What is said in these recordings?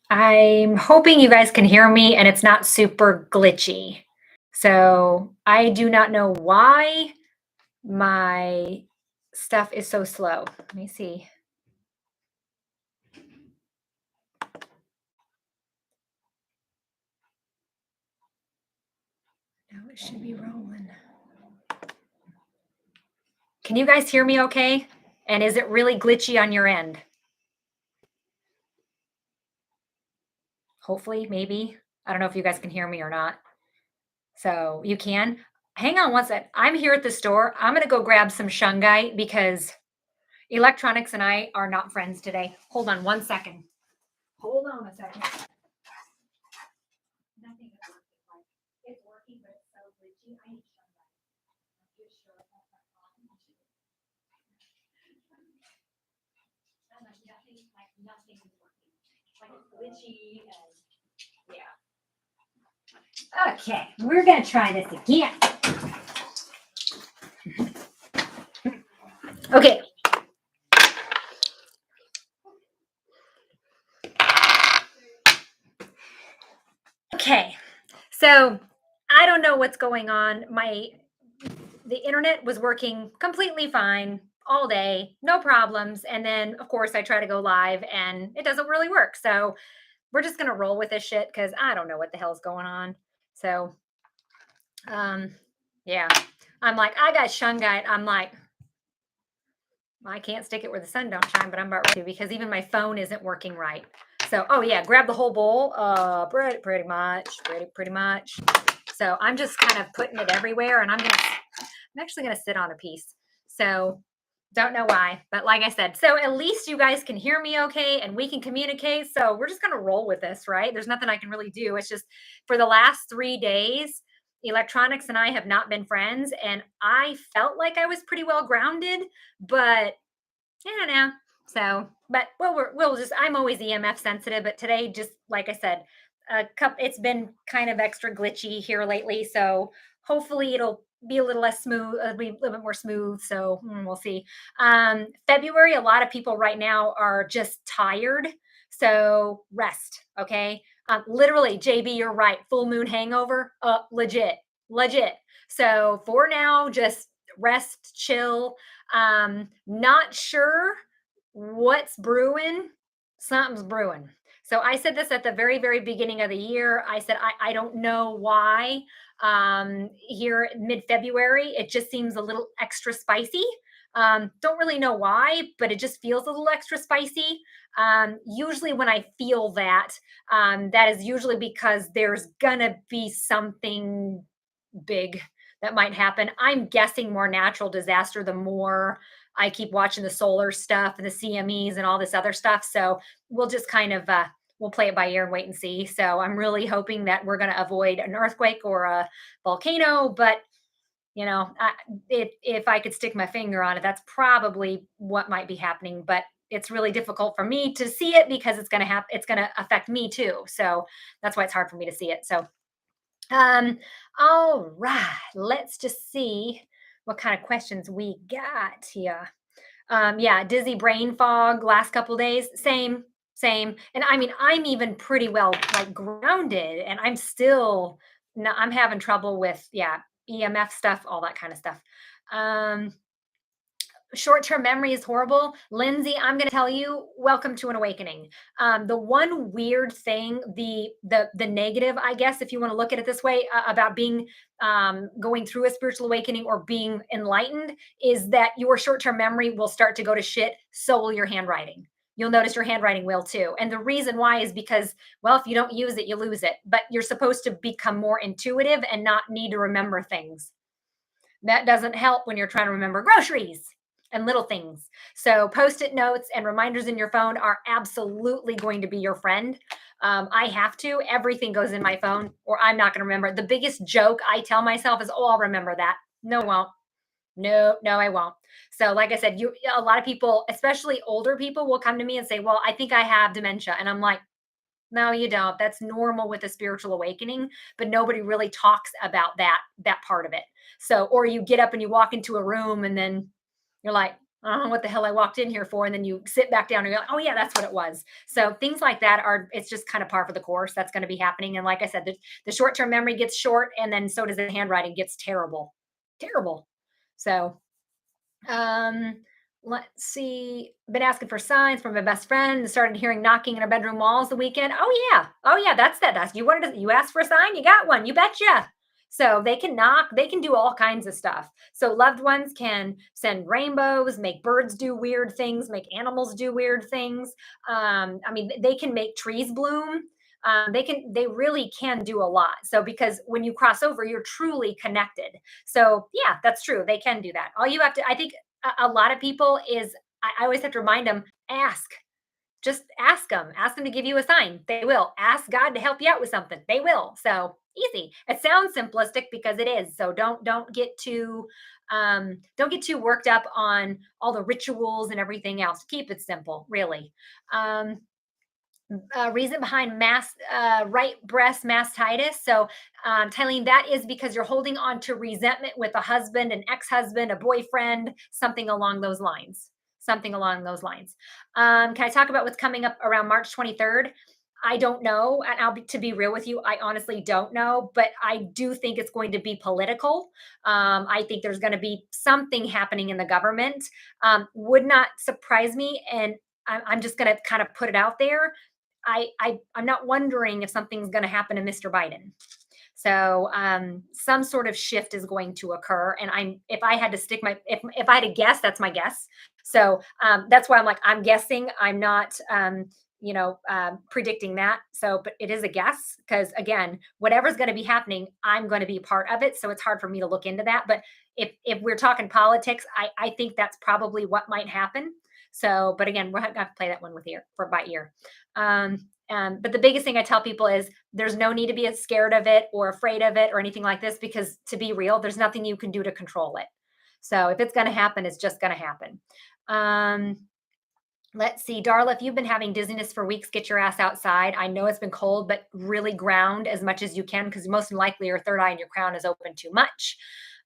I'm hoping you guys can hear me and it's not super glitchy. So I do not know why my stuff is so slow. Let me see. No, it should be rolling. Can you guys hear me okay? And is it really glitchy on your end? Hopefully, maybe. I don't know if you guys can hear me or not. So you can. Hang on one sec. I'm here at the store. I'm going to go grab some shungite because electronics and I are not friends today. Hold on one second. Hold on a second. Nothing is working. Like, it's working, but it's so glitchy. I need shungite. I'm just sure that's not on. Nothing is working. Like it's glitchy and yeah. Okay, we're gonna try this again. Okay. Okay. So I don't know what's going on. The internet was working completely fine all day, no problems. And then of course I try to go live and it doesn't really work. So we're just gonna roll with this shit because I don't know what the hell's going on. So um yeah. I'm like, I got shungite. I'm like, I can't stick it where the sun don't shine, but I'm about ready to because even my phone isn't working right. So, oh yeah, grab the whole bowl. Pretty much, pretty much. So I'm just kind of putting it everywhere, and I'm actually gonna sit on a piece. So don't know why, but like I said, so at least you guys can hear me okay, and we can communicate. So we're just gonna roll with this, right? There's nothing I can really do. It's just for the last 3 days. Electronics and I have not been friends, and I felt like I was pretty well grounded, but I don't know. So, but we'll just. I'm always EMF sensitive, but today, just like I said, it's been kind of extra glitchy here lately. So hopefully it'll be a little less smooth, be a little bit more smooth. So we'll see. February, a lot of people right now are just tired. So rest, okay? Literally, JB, you're right. Full moon hangover, legit. So for now, just rest, chill. Not sure what's brewing. Something's brewing. So I said this at the very, very beginning of the year. I said, I don't know why. Here mid February, it just seems a little extra spicy. Don't really know why, but it just feels a little extra spicy. Usually, when I feel that, that is usually because there's gonna be something big that might happen. I'm guessing more natural disaster the more I keep watching the solar stuff and the CMEs and all this other stuff. So we'll just kind of we'll play it by ear and wait and see. So I'm really hoping that we're going to avoid an earthquake or a volcano, but if I could stick my finger on it, that's probably what might be happening. But it's really difficult for me to see it because it's going to happen. It's going to affect me too. So that's why it's hard for me to see it. So um, all right, let's just see what kind of questions we got here. Yeah, dizzy brain fog last couple days, same. And I mean, I'm even pretty well like grounded, and I'm still no, I'm having trouble with EMF stuff, all that kind of stuff. Um, Short-term memory is horrible. Lindsay, I'm going to tell you, welcome to an awakening. The one weird thing, the negative, I guess, if you want to look at it this way, about being going through a spiritual awakening or being enlightened, is that your short-term memory will start to go to shit. So will your handwriting. You'll notice your handwriting will too. And the reason why is because, well, if you don't use it, you lose it. But you're supposed to become more intuitive and not need to remember things. That doesn't help when you're trying to remember groceries and little things. So, post it notes and reminders in your phone are absolutely going to be your friend. I have to. Everything goes in my phone, or I'm not going to remember. The biggest joke I tell myself is, "Oh, I'll remember that." No, won't. No, I won't. So, like I said, a lot of people, especially older people, will come to me and say, "Well, I think I have dementia," and I'm like, no, you don't. That's normal with a spiritual awakening, but nobody really talks about that part of it. So, or you get up and you walk into a room and then you're like, I don't know what the hell I walked in here for. And then you sit back down and you're like, oh, yeah, that's what it was. So things like that it's just kind of par for the course. That's going to be happening. And like I said, the short term memory gets short, and then so does the handwriting gets terrible. Terrible. So um, let's see. Been asking for signs from my best friend. Started hearing knocking in our bedroom walls the weekend. Oh yeah. Oh yeah. That's that. That's you asked for a sign, you got one. You betcha. So they can knock, they can do all kinds of stuff. So loved ones can send rainbows, make birds do weird things, make animals do weird things. I mean, they can make trees bloom. They really can do a lot. So because when you cross over, you're truly connected. So yeah, that's true. They can do that. All you have to, I think, a lot of people is I always have to remind them, ask. Just ask them to give you a sign. They will. Ask God to help you out with something. They will. So easy. It sounds simplistic because it is. So don't get too worked up on all the rituals and everything else. Keep it simple, really. um Reason behind right breast mastitis. So, Tylene, that is because you're holding on to resentment with a husband, an ex-husband, a boyfriend, something along those lines. Something along those lines. Can I talk about what's coming up around March 23rd? I don't know, and to be real with you, I honestly don't know, but I do think it's going to be political. I think there's going to be something happening in the government. Would not surprise me, and I'm just going to kind of put it out there. I'm not wondering if something's going to happen to Mr. Biden. So some sort of shift is going to occur, and if I had to stick my if I had to guess, that's my guess. So that's why I'm like I'm guessing. I'm not predicting that. So, but it is a guess because again, whatever's going to be happening, I'm going to be part of it. So it's hard for me to look into that. But if we're talking politics, I think that's probably what might happen. So, but again, we're going to have to play that one with ear for by ear. But the biggest thing I tell people is there's no need to be scared of it or afraid of it or anything like this because to be real, there's nothing you can do to control it. So if it's going to happen, it's just going to happen. Um, let's see, Darla, if you've been having dizziness for weeks, get your ass outside. I know it's been cold, but really ground as much as you can because most likely your third eye and your crown is open too much.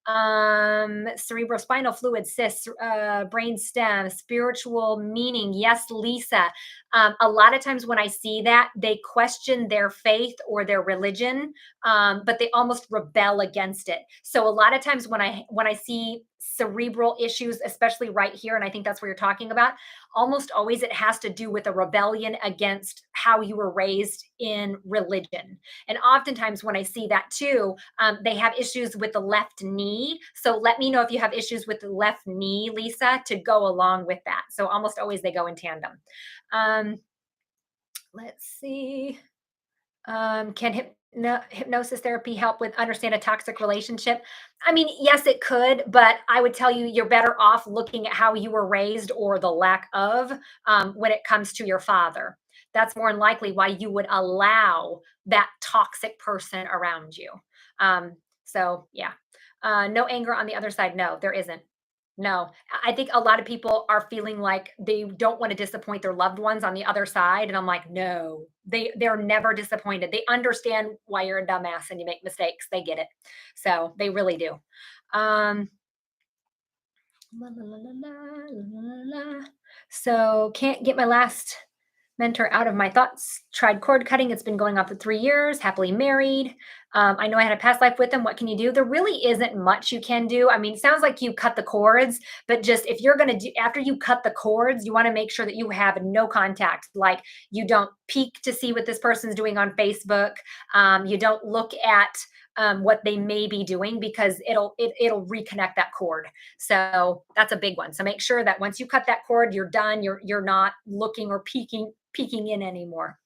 Cerebrospinal fluid, cysts, brain stem, spiritual meaning. Yes, Lisa. A lot of times when I see that, they question their faith or their religion, but they almost rebel against it. So a lot of times when I see cerebral issues, especially right here, and I think that's what you're talking about, almost always it has to do with a rebellion against how you were raised in religion. And oftentimes when I see that too, they have issues with the left knee. So let me know if you have issues with the left knee, Lisa, to go along with that. So almost always they go in tandem. Um, let's see. Can hypnosis therapy help with understand a toxic relationship? I mean, yes, it could, but I would tell you you're better off looking at how you were raised or the lack of when it comes to your father. That's more than likely why you would allow that toxic person around you. So yeah, no anger on the other side. No, there isn't. No, I think a lot of people are feeling like they don't want to disappoint their loved ones on the other side, and I'm like, "No. They're never disappointed. They understand why you're a dumbass and you make mistakes. They get it." So, they really do. Um, la, la, la, la, la, la, la, la. So, can't get my last mentor out of my thoughts. Tried cord cutting. It's been going on for 3 years. Happily married. I know I had a past life with him. What can you do? There really isn't much you can do. I mean, it sounds like you cut the cords, but just if you're going to do, after you cut the cords, you want to make sure that you have no contact. Like you don't peek to see what this person's doing on Facebook. You don't look at what they may be doing because it'll reconnect that cord. So that's a big one. So make sure that once you cut that cord, you're done. You're not looking or peeking in anymore.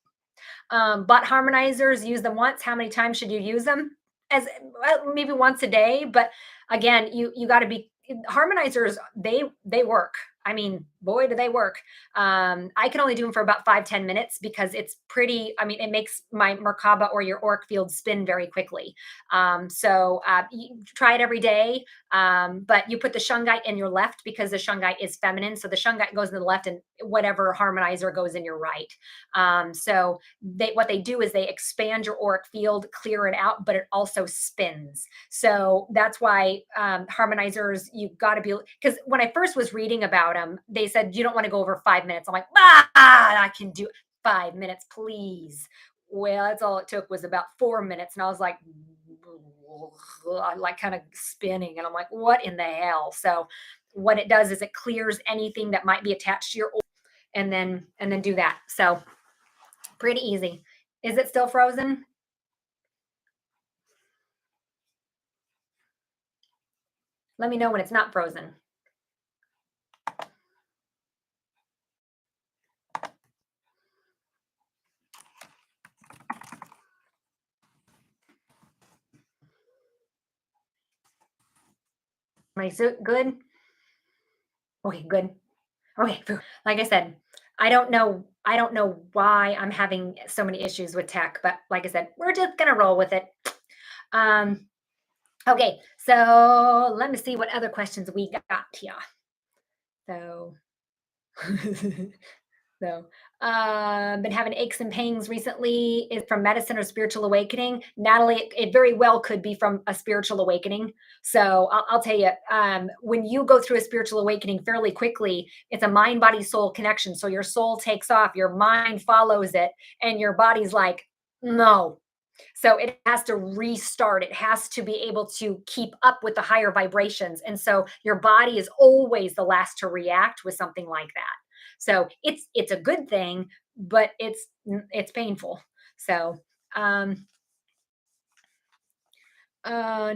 Butt harmonizers, use them once. How many times should you use them? As well, maybe once a day, but again, you got to be harmonizers. They work. I mean, boy, do they work. I can only do them for about 5-10 minutes because it's pretty. I mean, it makes my Merkaba or your auric field spin very quickly. So you try it every day. But you put the shungite in your left because the shungite is feminine. So the shungite goes in the left and whatever harmonizer goes in your right. So what they do is they expand your auric field, clear it out, but it also spins. So that's why harmonizers, you've got to be, because when I first was reading about about them. They said, you don't want to go over 5 minutes. I'm like, I can do 5 minutes, please. Well, that's all it took was about 4 minutes. And I was like kind of spinning. And I'm like, what in the hell? So what it does is it clears anything that might be attached to your oil and then do that. So pretty easy. Is it still frozen? Let me know when it's not frozen. Am I good? Okay, good. Okay, phew. Like I said, I don't know why I'm having so many issues with tech, but like I said, we're just gonna roll with it. Um, okay, so let me see what other questions we got here. So So, been having aches and pains recently. Is from medicine or spiritual awakening? Natalie, it very well could be from a spiritual awakening. So I'll tell you, when you go through a spiritual awakening fairly quickly, it's a mind, body, soul connection. So your soul takes off, your mind follows it, and your body's like, no. So it has to restart. It has to be able to keep up with the higher vibrations. And so your body is always the last to react with something like that. So it's a good thing, but it's painful. So um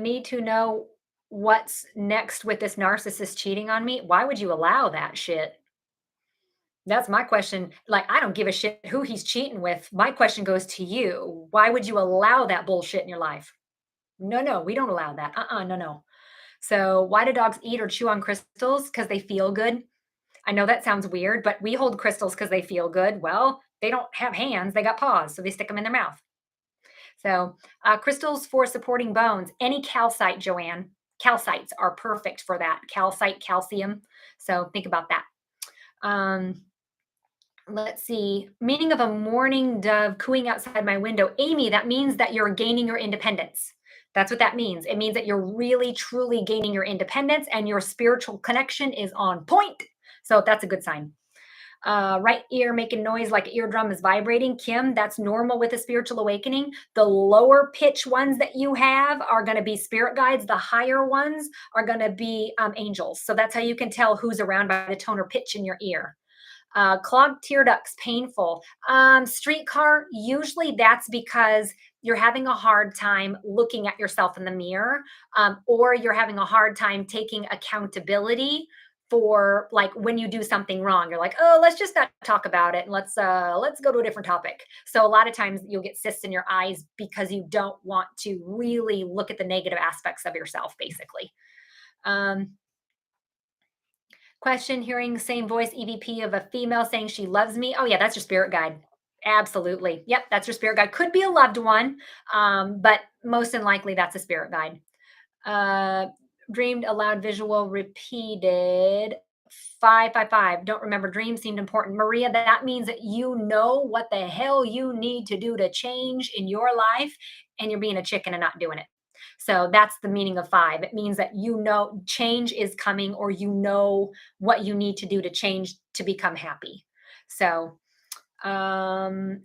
need to know what's next with this narcissist cheating on me. Why would you allow that shit? That's my question. Like, I don't give a shit who he's cheating with. My question goes to you. Why would you allow that bullshit in your life? No, no, we don't allow that. No, no. So, why do dogs eat or chew on crystals? Because they feel good. I know that sounds weird, but we hold crystals because they feel good. Well, they don't have hands, they got paws, so they stick them in their mouth. So, crystals for supporting bones. Any calcite, Joanne. Calcites are perfect for that. Calcite, calcium. So, think about that. Um, let's see. Meaning of a mourning dove cooing outside my window. Amy, that means that you're gaining your independence. That's what that means. It means that you're really, truly gaining your independence and your spiritual connection is on point. So that's a good sign. Right ear making noise like an eardrum is vibrating. Kim, that's normal with a spiritual awakening. The lower pitch ones that you have are going to be spirit guides. The higher ones are going to be angels. So that's how you can tell who's around by the tone or pitch in your ear. Clogged tear ducts, painful. Streetcar, usually that's because you're having a hard time looking at yourself in the mirror, or you're having a hard time taking accountability for like when you do something wrong. You're like, oh, let's just not talk about it and let's go to a different topic. So a lot of times you'll get cysts in your eyes because you don't want to really look at the negative aspects of yourself, basically. Um, Question, hearing the same voice EVP of a female saying she loves me. Oh, yeah, that's your spirit guide. Absolutely. Yep, that's your spirit guide. Could be a loved one, but most than likely that's a spirit guide. Uh, dreamed aloud, visual, repeated. 555. Don't remember. Dreams seemed important. Maria, that means that you know what the hell you need to do to change in your life, and you're being a chicken and not doing it. So that's the meaning of five. It means that you know change is coming, or you know what you need to do to change to become happy. So, um,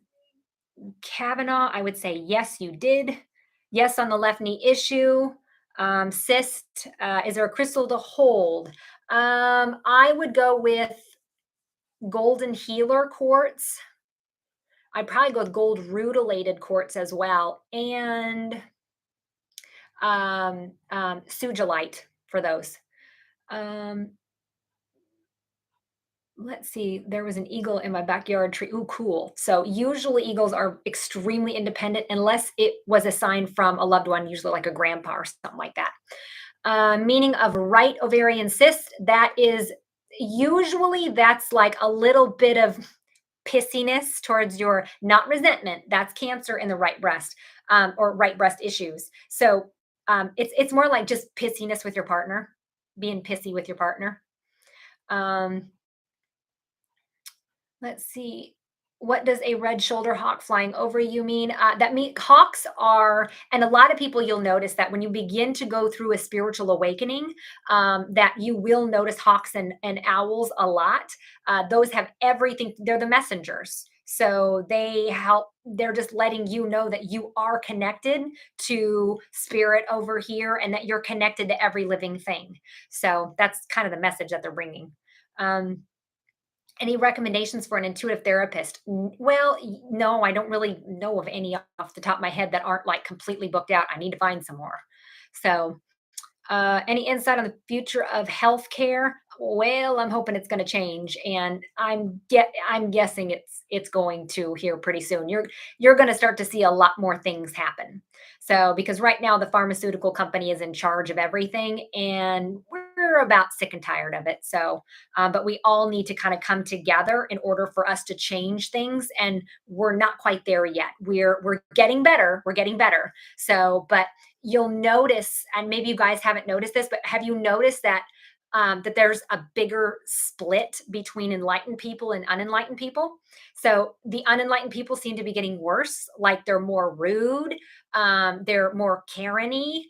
Kavanaugh, I would say yes, you did. Yes, on the left knee issue. Cyst, is there a crystal to hold? I would go with golden healer quartz. I'd probably go with gold rutilated quartz as well, and sugilite for those. Um, let's see, there was an eagle in my backyard tree. Ooh, cool. So usually eagles are extremely independent unless it was a sign from a loved one, usually like a grandpa or something like that. Meaning of right ovarian cyst, that is usually that's like a little bit of pissiness towards your, not resentment. That's cancer in the right breast, or right breast issues. So it's more like just pissiness with your partner, being pissy with your partner. Um, let's see. What does a red shoulder hawk flying over you mean? That mean hawks are, and a lot of people you'll notice that when you begin to go through a spiritual awakening, that you will notice hawks and owls a lot. Those have everything. They're the messengers. So they help. They're just letting you know that you are connected to spirit over here, and that you're connected to every living thing. So that's kind of the message that they're bringing. Um, any recommendations for an intuitive therapist? Well, no, I don't really know of any off the top of my head that aren't like completely booked out. I need to find some more. So, any insight on the future of healthcare? Well, I'm hoping it's going to change, and I'm guessing it's going to here pretty soon. You're going to start to see a lot more things happen. So, because right now the pharmaceutical company is in charge of everything, and we're about sick and tired of it. So, but we all need to kind of come together in order for us to change things, and we're not quite there yet. We're getting better. We're getting better. So, but you'll notice, and maybe you guys haven't noticed this, but have you noticed that that there's a bigger split between enlightened people and unenlightened people? So the unenlightened people seem to be getting worse, like they're more rude, they're more Karen-y,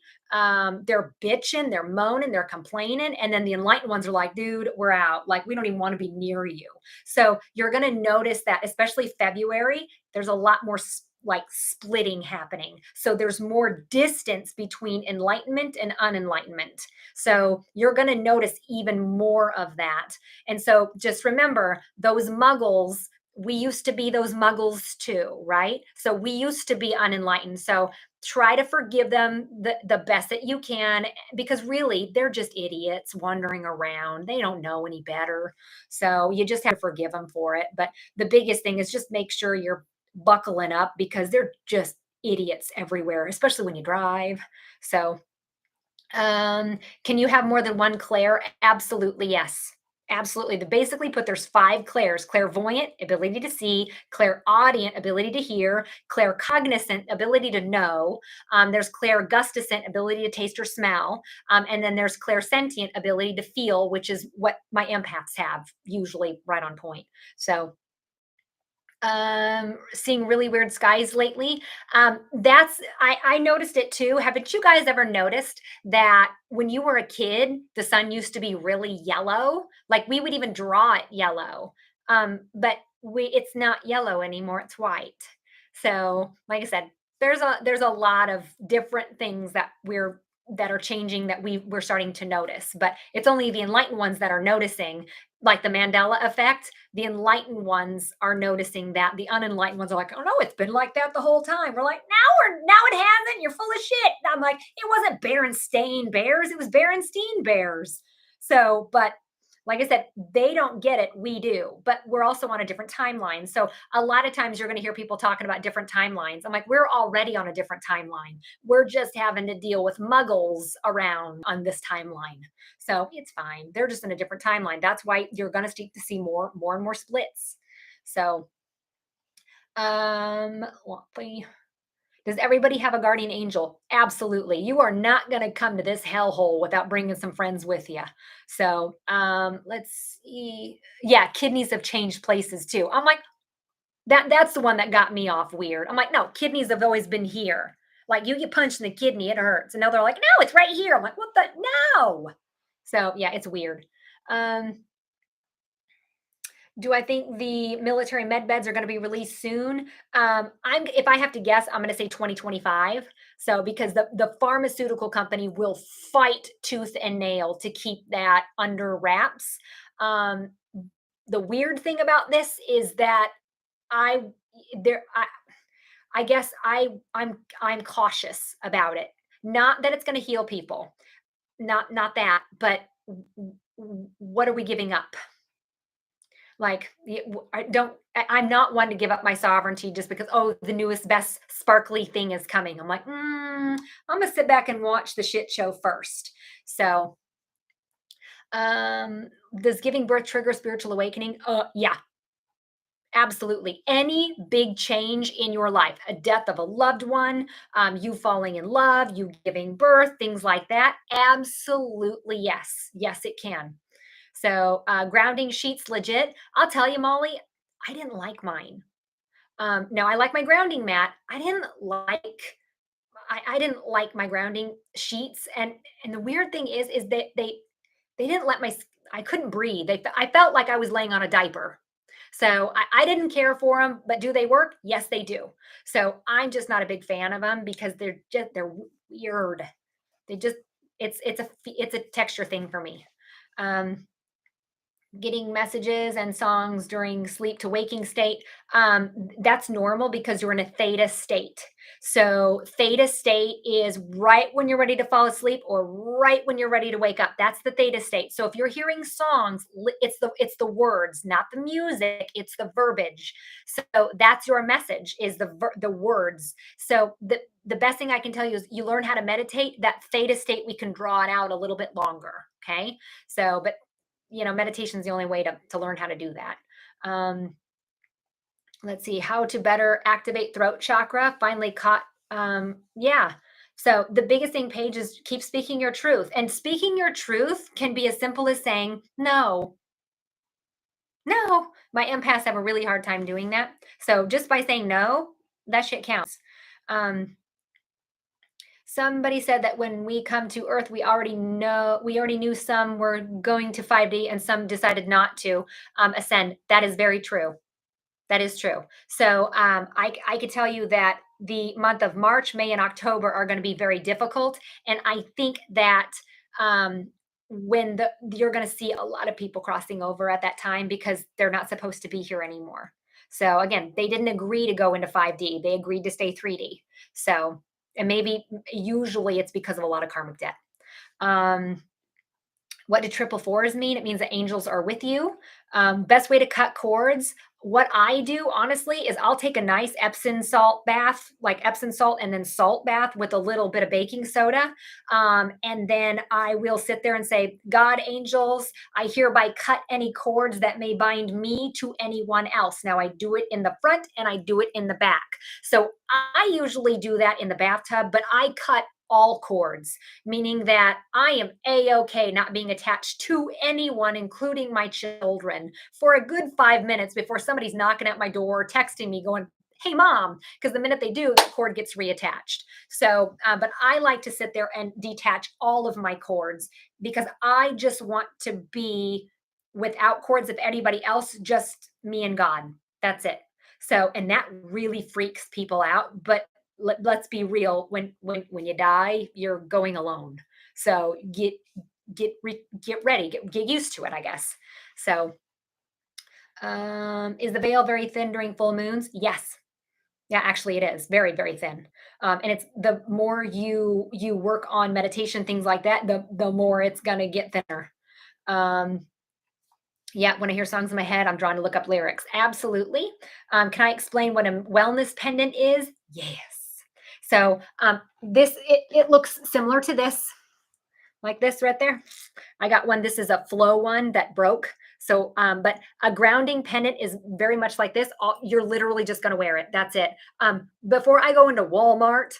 they're bitching, they're moaning, they're complaining, and then the enlightened ones are like, dude, we're out. Like, we don't even want to be near you. So you're going to notice that, especially February, there's a lot more like splitting happening. So there's more distance between enlightenment and unenlightenment. So you're going to notice even more of that. And so just remember those muggles, we used to be those muggles too, right? So we used to be unenlightened. So try to forgive them the best that you can, because really they're just idiots wandering around. They don't know any better. So you just have to forgive them for it. But the biggest thing is just make sure you're buckling up, because they're just idiots everywhere, especially when you drive. So, can you have more than one Claire? Absolutely, yes. Absolutely. The basically put there's five clairs: clairvoyant, ability to see; clairaudient, ability to hear; claircognizant, ability to know; there's clairgusticent, ability to taste or smell; and then there's clairsentient, ability to feel, which is what my empaths have usually right on point. So seeing really weird skies lately. That's I noticed it too. Haven't you guys ever noticed that when you were a kid the sun used to be really yellow? Like, we would even draw it yellow. But we it's not yellow anymore, it's white. So like I said, there's a lot of different things that are changing, that we're starting to notice, but it's only the enlightened ones that are noticing, like the Mandela effect. The enlightened ones are noticing that. The unenlightened ones are like, oh no, it's been like that the whole time. We're like, now it hasn't. You're full of shit. I'm like, it wasn't Berenstain Bears, it was Berenstein Bears. So, but like I said, they don't get it. We do, but we're also on a different timeline. So a lot of times you're going to hear people talking about different timelines. I'm like, we're already on a different timeline. We're just having to deal with muggles around on this timeline. So it's fine. They're just in a different timeline. That's why you're going to see more and more splits. So, let's see. Does everybody have a guardian angel? Absolutely. You are not going to come to this hellhole without bringing some friends with you. So, let's see. Yeah, kidneys have changed places too. I'm like, that's the one that got me off weird. I'm like, no, kidneys have always been here. Like, you get punched in the kidney, it hurts. And now they're like, no, it's right here. I'm like, what the? No. So yeah, it's weird. Um, do I think the military med beds are going to be released soon? I'm if I have to guess, I'm going to say 2025. So because the pharmaceutical company will fight tooth and nail to keep that under wraps. Um, the weird thing about this is that I there I guess I'm cautious about it. Not that it's going to heal people. Not that, but what are we giving up? Like, I don't, I'm not one to give up my sovereignty just because, oh, the newest, best, sparkly thing is coming. I'm like, I'm going to sit back and watch the shit show first. So, does giving birth trigger spiritual awakening? Yeah, absolutely. Any big change in your life, a death of a loved one, you falling in love, you giving birth, things like that. Absolutely. Yes. Yes, it can. So, grounding sheets legit. I'll tell you, Molly, I didn't like mine. Now I like my grounding mat. I didn't like my grounding sheets, and the weird thing is that they didn't let I couldn't breathe. I felt like I was laying on a diaper. So I didn't care for them, but do they work? Yes, they do. So I'm just not a big fan of them because they're weird. They just it's a texture thing for me. Um, Getting messages and songs during sleep to waking state, that's normal because you're in a theta state. So theta state is right when you're ready to fall asleep or right when you're ready to wake up. That's the theta state. So if you're hearing songs, it's the words, not the music, it's the verbiage. So that's your message, is the words. So the best thing I can tell you is you learn how to meditate. That theta state, we can draw it out a little bit longer. Okay. So, but meditation is the only way to learn how to do that. Um, let's see, how to better activate throat chakra. Finally caught. Yeah. So the biggest thing, Paige, is keep speaking your truth. And speaking your truth can be as simple as saying no. No. My empaths have a really hard time doing that. So just by saying no, that shit counts. Um, Somebody said that when we come to Earth, we already knew some were going to 5D and some decided not to ascend. That is very true. That is true. So I could tell you that the month of March, May, and October are going to be very difficult, and I think that um, when you're going to see a lot of people crossing over at that time because they're not supposed to be here anymore. So again, they didn't agree to go into 5D; they agreed to stay 3D. So, and maybe usually it's because of a lot of karmic debt. Um, what do triple fours mean? It means that angels are with you. Best way to cut cords. What I do, honestly, is I'll take a nice Epsom salt bath, like Epsom salt, and then salt bath with a little bit of baking soda. And then I will sit there and say, God, angels, I hereby cut any cords that may bind me to anyone else. Now, I do it in the front and I do it in the back. So I usually do that in the bathtub, but I cut all cords, meaning that I am a-okay not being attached to anyone, including my children, for a good 5 minutes before somebody's knocking at my door, texting me, going, "Hey, mom," because the minute they do, the cord gets reattached. So, but I like to sit there and detach all of my cords because I just want to be without cords of anybody else, just me and God. That's it. So, and that really freaks people out, but let's be real, when you die, you're going alone. So get ready, get used to it, I guess. So is the veil very thin during full moons? Yes. Yeah, actually it is very, very thin. And it's the more you work on meditation, things like that, the more it's gonna get thinner. um yeah, when I hear songs in my head, I'm drawn to look up lyrics. Absolutely. Can I explain what a wellness pendant is? Yes. So it looks similar to this, like this right there. I got one. This is a flow one that broke. So, but a grounding pendant is very much like this. You're literally just going to wear it. That's it. Before I go into Walmart,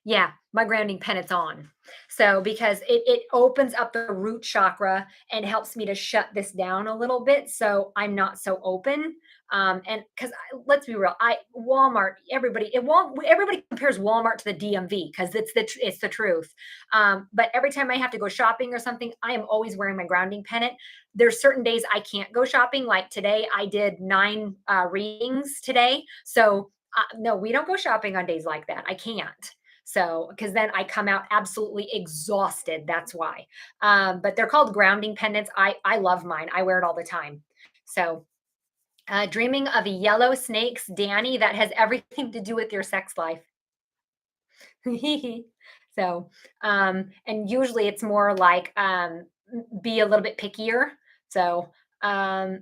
yeah, my grounding pendant's on. So because it opens up the root chakra and helps me to shut this down a little bit, so I'm not so open. And because let's be real, I Walmart, everybody compares Walmart to the DMV because it's the truth. But every time I have to go shopping or something, I am always wearing my grounding pendant. There's certain days I can't go shopping, like today. I did 9 readings today, so no, we don't go shopping on days like that. I can't. So, because then I come out absolutely exhausted. That's why. But they're called grounding pendants. I love mine. I wear it all the time. So, dreaming of a yellow snakes, Danny, that has everything to do with your sex life. So, and usually it's more like be a little bit pickier. So, um,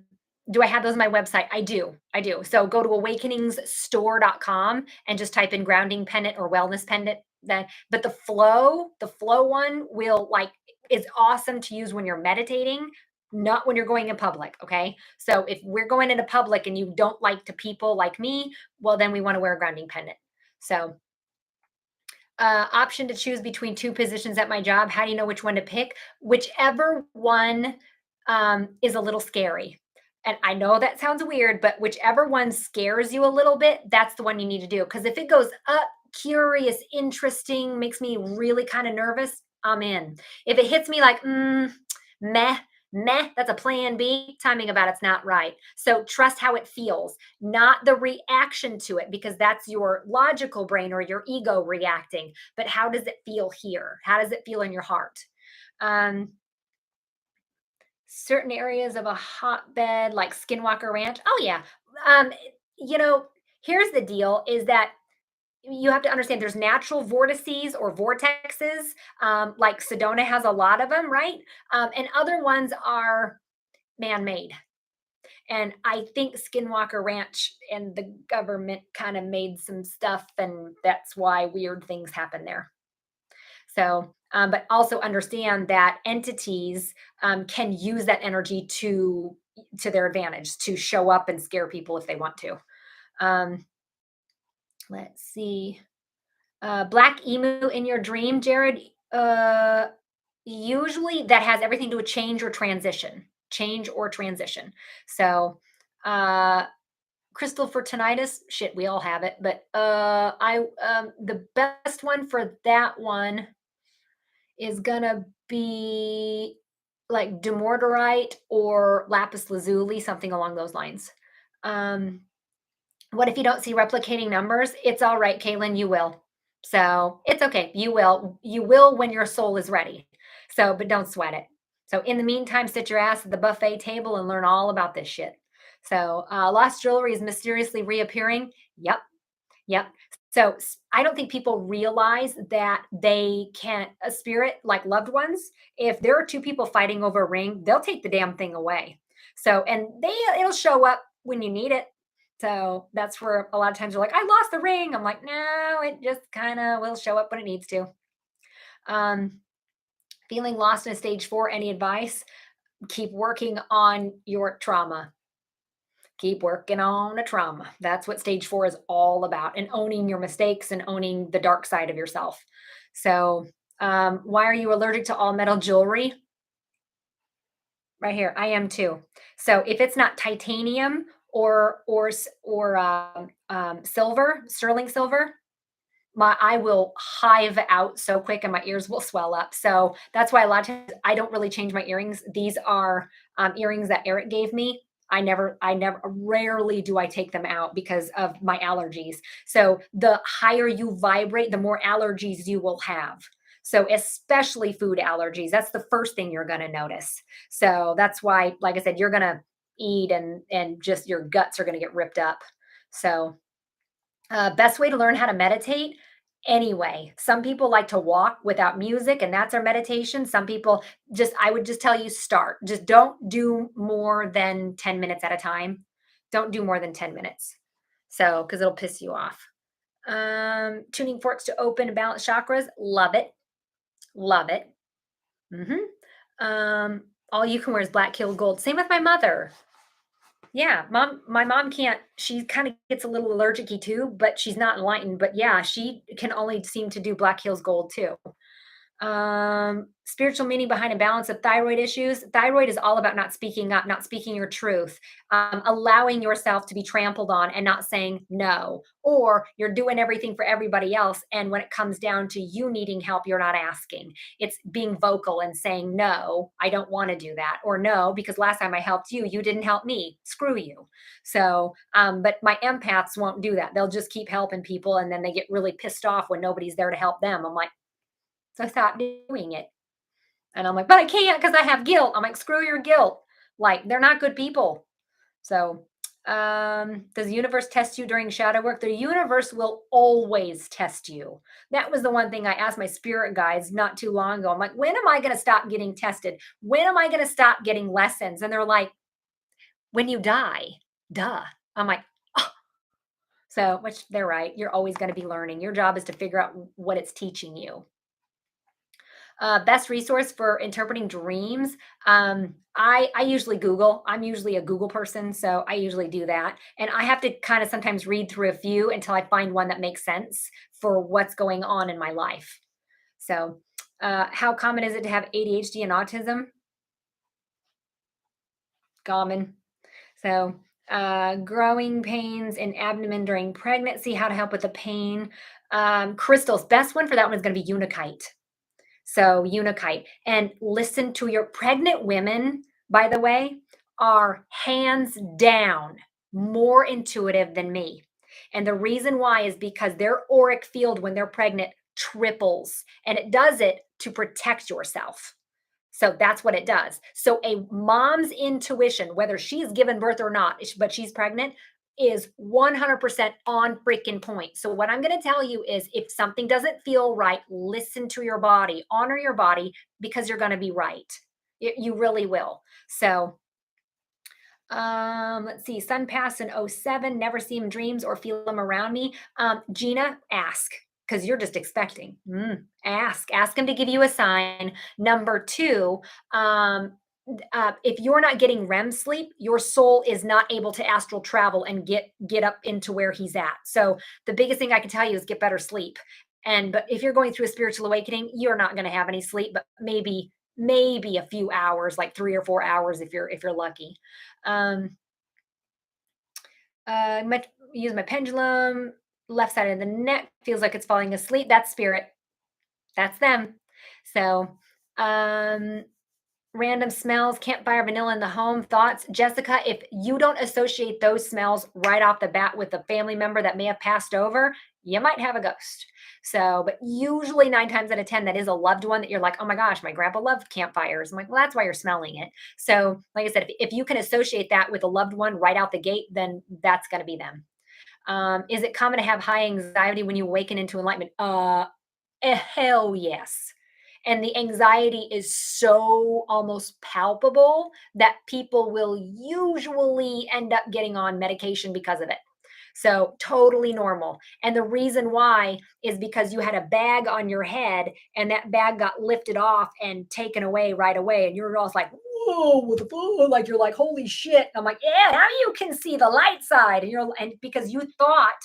do I have those on my website? I do. I do. So go to awakeningsstore.com and just type in grounding pendant or wellness pendant. Then, but the flow one will like is awesome to use when you're meditating, not when you're going in public. Okay. So if we're going into public and you don't like to people like me, well, then we want to wear a grounding pendant. So option to choose between two positions at my job. How do you know which one to pick? Whichever one is a little scary. And I know that sounds weird, but whichever one scares you a little bit, that's the one you need to do. Because if it goes up, curious, interesting, makes me really kind of nervous, I'm in. If it hits me like, meh, meh, that's a plan B, timing about it's not right. So trust how it feels, not the reaction to it, because that's your logical brain or your ego reacting. But how does it feel here? How does it feel in your heart? Um, Certain areas of a hotbed like Skinwalker Ranch. Oh yeah. Um, you know, here's the deal is that you have to understand there's natural vortices or vortexes. Like Sedona has a lot of them, right? And other ones are man-made. And I think Skinwalker Ranch and the government kind of made some stuff, and that's why weird things happen there. So, but also understand that entities can use that energy to their advantage to show up and scare people if they want to. Um, let's see. Black emu in your dream, Jared. Usually that has everything to do with change or transition. So, uh, crystal for tinnitus, shit, we all have it. But I the best one for that one is gonna be like dumortierite or lapis lazuli, something along those lines. Um, what if you don't see replicating numbers? It's all right, Kaylin, you will. So it's okay. You will. You will when your soul is ready. So, but don't sweat it. So in the meantime, sit your ass at the buffet table and learn all about this shit. So lost jewelry is mysteriously reappearing. Yep. Yep. So I don't think people realize that they can't a spirit like loved ones. If there are two people fighting over a ring, they'll take the damn thing away. So and it'll show up when you need it. So that's where a lot of times you're like, I lost the ring. I'm like, no, it just kind of will show up when it needs to. Um, Feeling lost in a stage 4, any advice? Keep working on your trauma. Keep working on the trauma. That's what stage 4 is all about, and owning your mistakes and owning the dark side of yourself. So, why are you allergic to all metal jewelry? Right here, I am too. So if it's not titanium or silver, sterling silver, my I will hive out so quick and my ears will swell up. So that's why a lot of times I don't really change my earrings. These are earrings that Eric gave me. Rarely do I take them out because of my allergies. So the higher you vibrate, the more allergies you will have. So especially food allergies, that's the first thing you're going to notice. So that's why, like I said, you're going to eat and just your guts are going to get ripped up. So best way to learn how to meditate anyway. Some people like to walk without music, and that's our meditation. Some people I would just tell you start. Just don't do more than 10 minutes at a time. Don't do more than 10 minutes. So, because it'll piss you off. Tuning forks to open and balance chakras. Love it. Love it. All you can wear is black killed gold. Same with my mother. Yeah, my mom can't she kind of gets a little allergic too, but she's not enlightened. But yeah, she can only seem to do Black Hills Gold too. Spiritual meaning behind a balance of thyroid issues. Thyroid is all about not speaking up, not speaking your truth, allowing yourself to be trampled on and not saying no, or you're doing everything for everybody else. And when it comes down to you needing help, you're not asking. It's being vocal and saying, no, I don't want to do that. Or no, because last time I helped you, you didn't help me. Screw you. So, but my empaths won't do that. They'll just keep helping people. And then they get really pissed off when nobody's there to help them. I'm like, so stop doing it. And I'm like, but I can't because I have guilt. I'm like, screw your guilt. Like, they're not good people. So, does the universe test you during shadow work? The universe will always test you. That was the one thing I asked my spirit guides not too long ago. I'm like, when am I going to stop getting tested? When am I going to stop getting lessons? And they're like, when you die, duh. I'm like, oh. So, which they're right. You're always going to be learning. Your job is to figure out what it's teaching you. Best resource for interpreting dreams. I usually Google. I'm usually a Google person, so I usually do that. And I have to kind of sometimes read through a few until I find one that makes sense for what's going on in my life. So, how common is it to have ADHD and autism? Common. So, growing pains in abdomen during pregnancy, how to help with the pain. Crystals, best one for that one is going to be Unikite. So, Unikite. And listen to your pregnant women, by the way, are hands down more intuitive than me. And the reason why is because their auric field when they're pregnant triples, and it does it to protect yourself. So that's what it does. So a mom's intuition, whether she's given birth or not, but she's pregnant, is 100% on freaking point. So what I'm going to tell you is if something doesn't feel right, listen to your body, honor your body because you're going to be right. You really will. So let's see. Sun passed in '07. Never see him dreams or feel him around me. Gina, ask because you're just expecting. Ask him to give you a sign. Number two, if you're not getting REM sleep, your soul is not able to astral travel and get up into where he's at. So the biggest thing I can tell you is get better sleep. And but if you're going through a spiritual awakening, you're not going to have any sleep, but maybe a few hours, like 3 or 4 hours if you're lucky. Um, use my pendulum. Left side of the neck feels like it's falling asleep. That's spirit. That's them. So, um, random smells, campfire, vanilla in the home, thoughts. Jessica, if you don't associate those smells right off the bat with a family member that may have passed over, you might have a ghost. So, but usually 9 times out of 10, that is a loved one that you're like, oh my gosh, my grandpa loved campfires. I'm like, well, that's why you're smelling it. So, like I said, if you can associate that with a loved one right out the gate, then that's going to be them. Is it common to have high anxiety when you awaken into enlightenment? Hell yes. And the anxiety is so almost palpable that people will usually end up getting on medication because of it. So, totally normal. And the reason why is because you had a bag on your head and that bag got lifted off and taken away right away. And you're all like, whoa, what the fuck? Like, you're like, holy shit. I'm like, yeah, now you can see the light side. And because you thought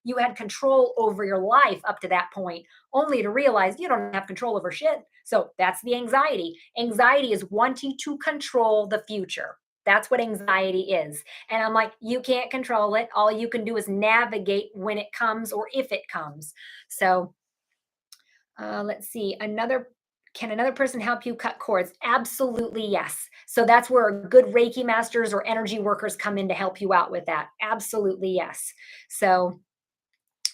you had control over your life up to that point, only to realize you don't have control over shit. So that's the anxiety. Anxiety is wanting to control the future. That's what anxiety is. And I'm like, you can't control it. All you can do is navigate when it comes or if it comes. So let's see. Can another person help you cut cords? Absolutely, yes. So that's where good Reiki masters or energy workers come in to help you out with that. Absolutely, yes. So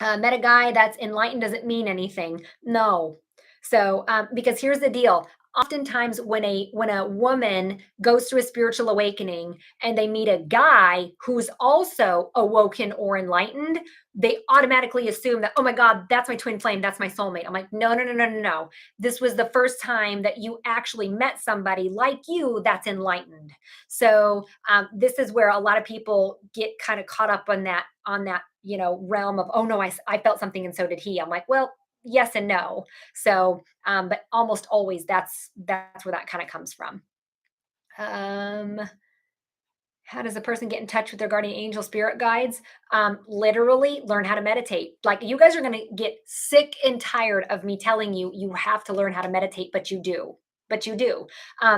met a guy that's enlightened doesn't mean anything. No. So because here's the deal. Oftentimes when a woman goes through a spiritual awakening and they meet a guy who's also awoken or enlightened, they automatically assume that, oh my God, that's my twin flame, that's my soulmate. I'm like, no, no, no, no, no, no. This was the first time that you actually met somebody like you that's enlightened. So this is where a lot of people get kind of caught up on that realm of, oh no, I felt something and so did he. I'm like, well, yes and no. So but almost always that's where that kind of comes from. um how does a person get in touch with their guardian angel spirit guides? Literally learn how to meditate. Like, you guys are going to get sick and tired of me telling you you have to learn how to meditate, but you do.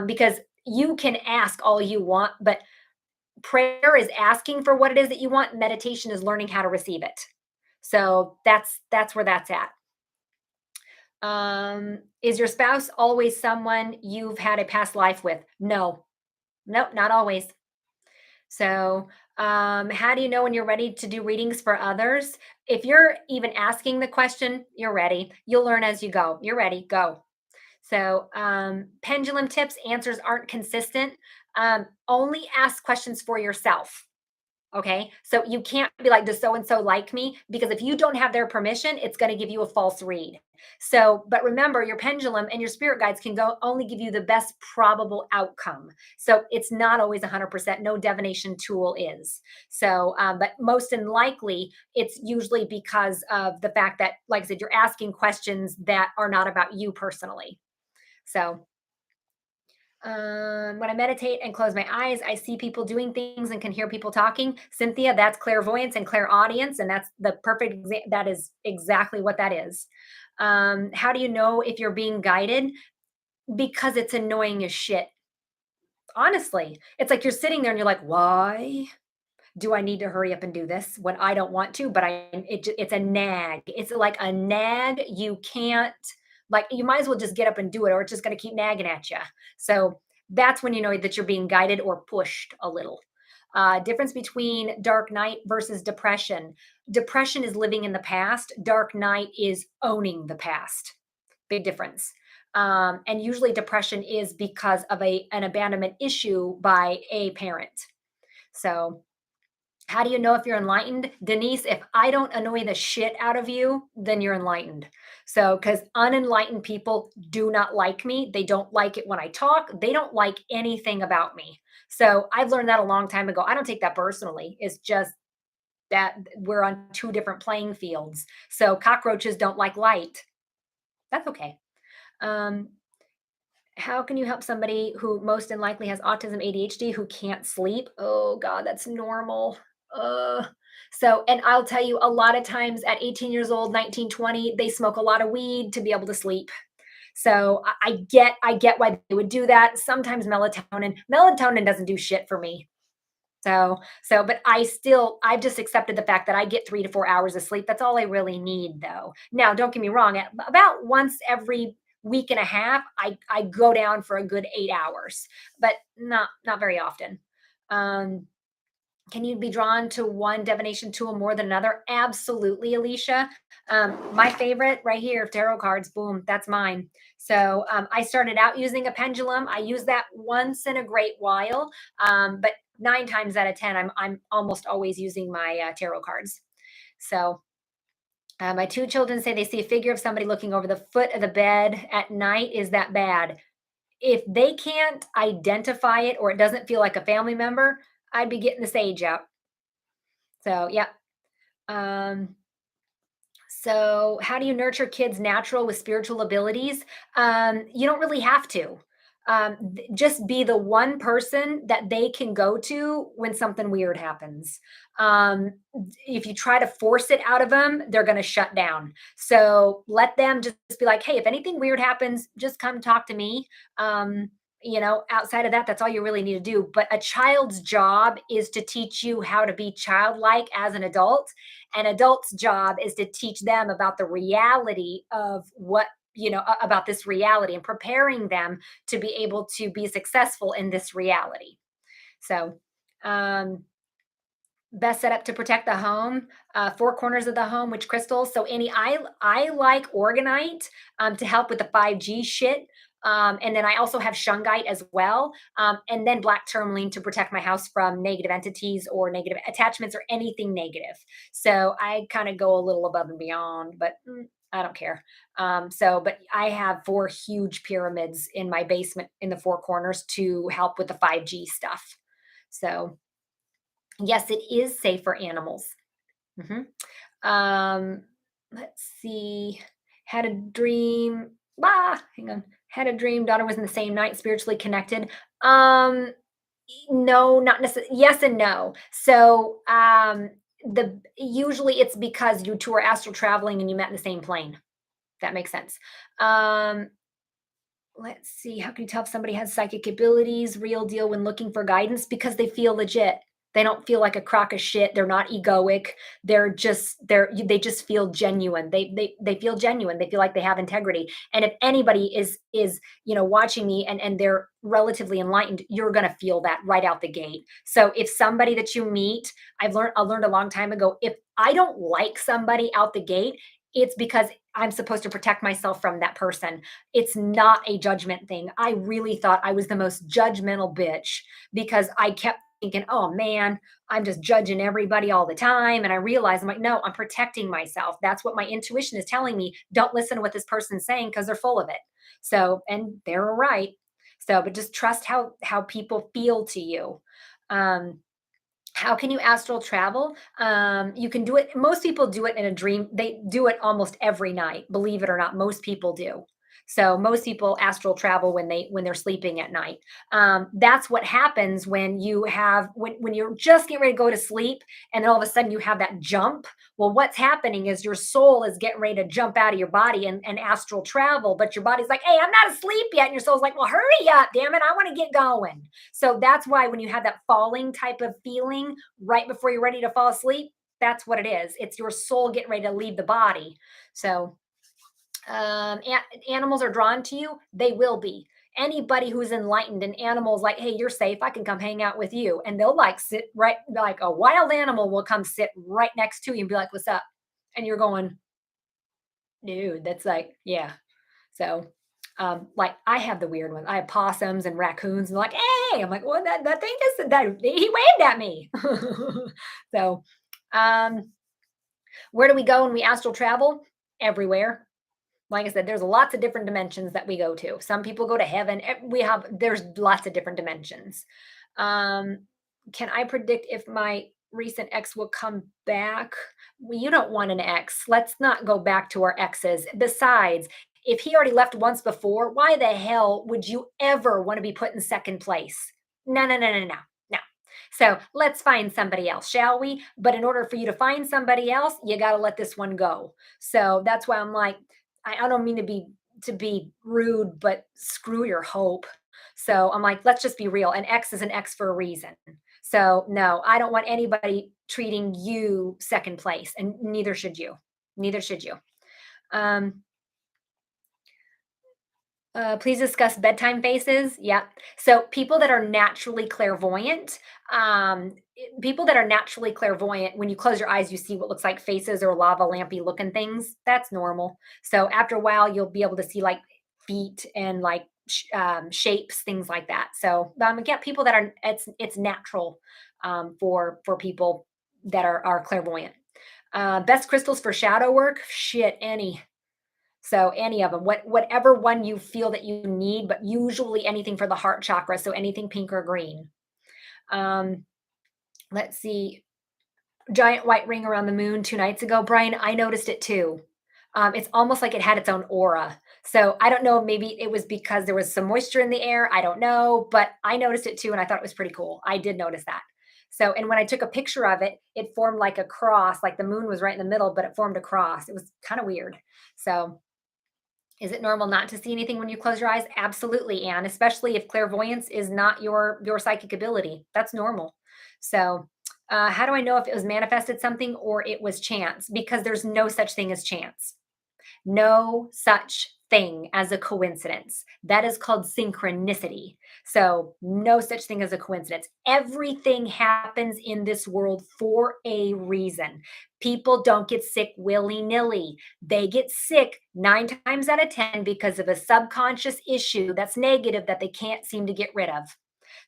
Because you can ask all you want, but prayer is asking for what it is that you want. Meditation is learning how to receive it. So that's where that's at. Is your spouse always someone you've had a past life with? No. Nope, not always. So, how do you know when you're ready to do readings for others? If you're even asking the question, you're ready. You'll learn as you go. You're ready, go. So, pendulum tips, answers aren't consistent. Only ask questions for yourself. Okay. So you can't be like, does so and so like me? Because if you don't have their permission, it's going to give you a false read. So, but remember, your pendulum and your spirit guides can go only give you the best probable outcome. So it's not always 100%. No divination tool is. So, but most and likely, it's usually because of the fact that, like I said, you're asking questions that are not about you personally. So, when I meditate and close my eyes, I see people doing things and can hear people talking. Cynthia, that's clairvoyance and clairaudience, and that's the perfect. That is exactly what that is. How do you know if you're being guided? Because it's annoying as shit. Honestly, it's like you're sitting there and you're like, why do I need to hurry up and do this when I don't want to? But it's a nag. It's like a nag. You can't, like, you might as well just get up and do it, or it's just going to keep nagging at you. So that's when you know that you're being guided or pushed a little. Difference between dark night versus depression. Depression is living in the past. Dark night is owning the past. Big difference. And usually depression is because of an abandonment issue by a parent. So how do you know if you're enlightened? Denise, if I don't annoy the shit out of you, then you're enlightened. So, because unenlightened people do not like me. They don't like it when I talk. They don't like anything about me. So, I've learned that a long time ago. I don't take that personally. It's just that we're on two different playing fields. So, cockroaches don't like light. That's okay. Um, how can you help somebody who most likely has autism, ADHD, who can't sleep? Oh God, that's normal. Uh, and I'll tell you, a lot of times at 18 years old, 19, 20, they smoke a lot of weed to be able to sleep. So I get why they would do that. Sometimes melatonin doesn't do shit for me. But I've just accepted the fact that I get 3 to 4 hours of sleep. That's all I really need, though. Now, don't get me wrong. About once every week and a half, I go down for a good 8 hours, but not very often. Um, can you be drawn to one divination tool more than another? Absolutely, Alicia. My favorite right here, tarot cards. Boom, that's mine. So I started out using a pendulum. I use that once in a great while, but 9 times out of 10, I'm almost always using my tarot cards. So my two children say they see a figure of somebody looking over the foot of the bed at night. Is that bad? If they can't identify it or it doesn't feel like a family member, I'd be getting the sage out. So, yeah. Um, so, how do you nurture kids natural with spiritual abilities? You don't really have to. Just be the one person that they can go to when something weird happens. If you try to force it out of them, they're going to shut down. So let them just be like, hey, if anything weird happens, just come talk to me. Outside of that, that's all you really need to do. But a child's job is to teach you how to be childlike as an adult. An adult's job is to teach them about the reality of about this reality and preparing them to be able to be successful in this reality. So, um, best setup to protect the home, four corners of the home, which crystals. So I like orgonite to help with the 5G shit. And then I also have shungite as well. And then black tourmaline to protect my house from negative entities or negative attachments or anything negative. So I kind of go a little above and beyond, but I don't care. But I have four huge pyramids in my basement in the four corners to help with the 5G stuff. So yes, it is safe for animals. Mhm. Um, let's see. Had a dream. Hang on. Had a dream. Daughter was in the same night, spiritually connected. No, not necessarily. Yes and no. So, the usually it's because you two are astral traveling and you met in the same plane. That makes sense. Um, let's see. How can you tell if somebody has psychic abilities, real deal, when looking for guidance? Because they feel legit. They don't feel like a crock of shit. They're not egoic. They just feel genuine. They feel genuine. They feel like they have integrity. And if anybody is watching me and they're relatively enlightened, you're gonna feel that right out the gate. So if somebody that you meet, I learned a long time ago, if I don't like somebody out the gate, it's because I'm supposed to protect myself from that person. It's not a judgment thing. I really thought I was the most judgmental bitch because I kept thinking, oh man, I'm just judging everybody all the time. And I realized I'm like, no, I'm protecting myself. That's what my intuition is telling me. Don't listen to what this person's saying because they're full of it. So, and they're right. So, but just trust how people feel to you. Um, how can you astral travel? You can do it. Most people do it in a dream. They do it almost every night. Believe it or not, most people do. So most people astral travel when they're sleeping at night. That's what happens when when you're just getting ready to go to sleep, and then all of a sudden you have that jump. Well, what's happening is your soul is getting ready to jump out of your body and astral travel, but your body's like, "Hey, I'm not asleep yet," and your soul's like, "Well, hurry up, damn it, I want to get going." So that's why when you have that falling type of feeling right before you're ready to fall asleep, that's what it is. It's your soul getting ready to leave the body. So animals are drawn to you, they will be. Anybody who's enlightened, and animals like, hey, you're safe, I can come hang out with you, and they'll like sit right, like a wild animal will come sit right next to you and be like, what's up? And you're going, dude, that's like, yeah. So like I have the weird ones. I have possums and raccoons, and they're like, hey, I'm like, well, that thing just that he waved at me. So um where do we go when we astral travel? Everywhere. Like I said, there's lots of different dimensions that we go to. Some people go to heaven. There's lots of different dimensions. Um, can I predict if my recent ex will come back? Well, you don't want an ex. Let's not go back to our exes. Besides, if he already left once before, why the hell would you ever want to be put in second place? No, no, no, no, no, no. So let's find somebody else, shall we? But in order for you to find somebody else, you got to let this one go. So that's why I'm like, I don't mean to be rude, but screw your hope. So I'm like, let's just be real. An X is an X for a reason. So no, I don't want anybody treating you second place, and neither should you. Neither should you. Um, please discuss bedtime faces. Yeah. So people that are naturally clairvoyant, when you close your eyes, you see what looks like faces or lava lampy looking things. That's normal. So after a while, you'll be able to see like feet and like shapes, things like that. So again, people that are it's natural for people that are clairvoyant. Best crystals for shadow work? Shit, any. So any of them, whatever one you feel that you need, but usually anything for the heart chakra. So anything pink or green. Um, let's see. Giant white ring around the moon 2 nights ago, Brian. I noticed it too. It's almost like it had its own aura. So I don't know. Maybe it was because there was some moisture in the air. I don't know, but I noticed it too, and I thought it was pretty cool. I did notice that. So, and when I took a picture of it, it formed like a cross. Like the moon was right in the middle, but it formed a cross. It was kind of weird. So is it normal not to see anything when you close your eyes? Absolutely, Anne, especially if clairvoyance is not your psychic ability. That's normal. So, how do I know if it was manifested something or it was chance? Because there's no such thing as chance. No such thing as a coincidence. That is called synchronicity. So, no such thing as a coincidence. Everything happens in this world for a reason. People don't get sick willy nilly. They get sick 9 times out of 10 because of a subconscious issue that's negative that they can't seem to get rid of.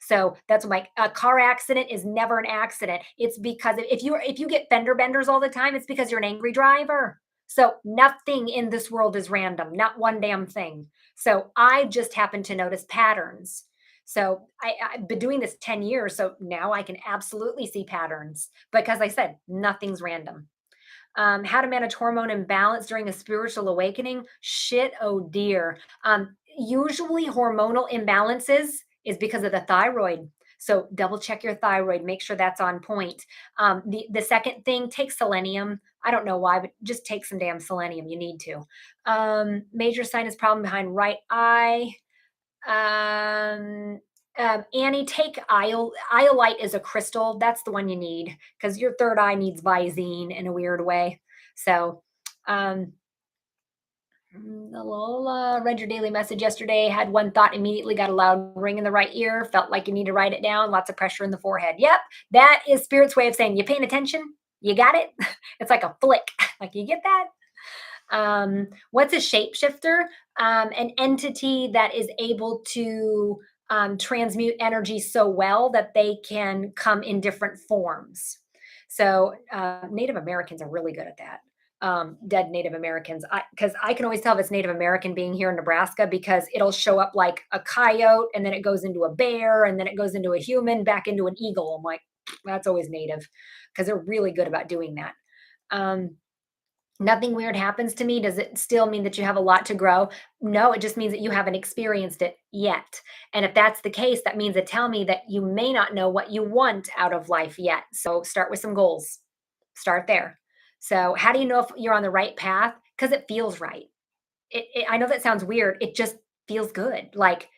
So that's like a car accident is never an accident. It's because if you get fender benders all the time, it's because you're an angry driver. So nothing in this world is random, not one damn thing. So I just happen to notice patterns. So I've been doing this 10 years. So now I can absolutely see patterns because I said nothing's random. How to manage hormone imbalance during a spiritual awakening? Shit, oh dear. Usually, hormonal imbalances is because of the thyroid. So double check your thyroid, make sure that's on point. The second thing, take selenium. I don't know why, but just take some damn selenium. You need to. Major sinus problem behind right eye. Um, Annie, take iolite is a crystal. That's the one you need because your third eye needs Visine in a weird way. So, um, Lola read your daily message yesterday. Had one thought, immediately got a loud ring in the right ear. Felt like you need to write it down. Lots of pressure in the forehead. Yep, that is spirit's way of saying you paying attention. You got it. It's like a flick. Like you get that. What's a shapeshifter? An entity that is able to transmute energy so well that they can come in different forms. So Native Americans are really good at that. Dead Native Americans, because I can always tell if it's Native American being here in Nebraska because it'll show up like a coyote and then it goes into a bear and then it goes into a human back into an eagle. I'm like, that's always Native because they're really good about doing that. Um, Nothing weird happens to me. Does it still mean that you have a lot to grow? No, it just means that you haven't experienced it yet. And if that's the case, that means to tell me that you may not know what you want out of life yet. So start with some goals. Start there. So, how do you know if you're on the right path? Because it feels right. I know that sounds weird. It just feels good. Like,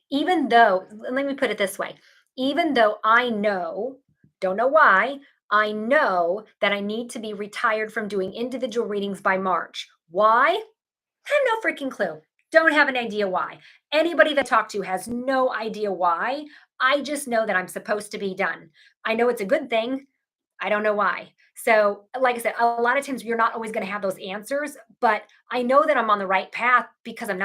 even though, let me put it this way, even though I know, don't know why, I know that I need to be retired from doing individual readings by March. Why? I have no freaking clue. Don't have an idea why. Anybody that I talk to has no idea why. I just know that I'm supposed to be done. I know it's a good thing. I don't know why. So, like I said, a lot of times you're not always going to have those answers, but I know that I'm on the right path because I'm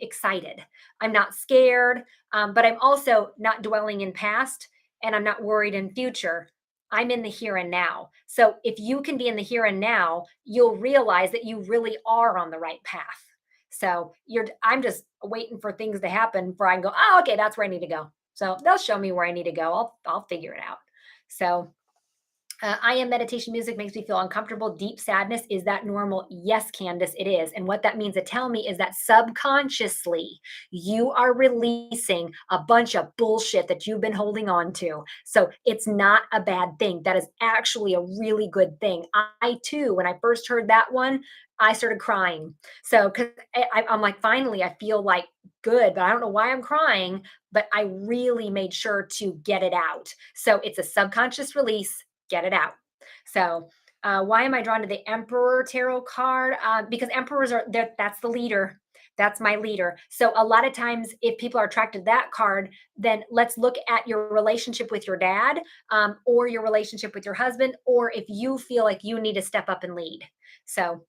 excited. I'm not scared, but I'm also not dwelling in past, and I'm not worried in future. I'm in the here and now. So if you can be in the here and now, you'll realize that you really are on the right path. So I'm just waiting for things to happen before I can go, oh, okay, that's where I need to go. So they'll show me where I need to go. I'll figure it out. So I am meditation music makes me feel uncomfortable. Deep sadness. Is that normal? Yes, Candace, it is. And what that means to tell me is that subconsciously you are releasing a bunch of bullshit that you've been holding on to. So it's not a bad thing. That is actually a really good thing. I too, when I first heard that one, I started crying. So, because I'm like, finally, I feel like good, but I don't know why I'm crying, but I really made sure to get it out. So it's a subconscious release, get it out. So, why am I drawn to the Emperor tarot card? Because emperors are there. That's the leader. That's my leader. So a lot of times, if people are attracted to that card, then let's look at your relationship with your dad, or your relationship with your husband, or if you feel like you need to step up and lead. So,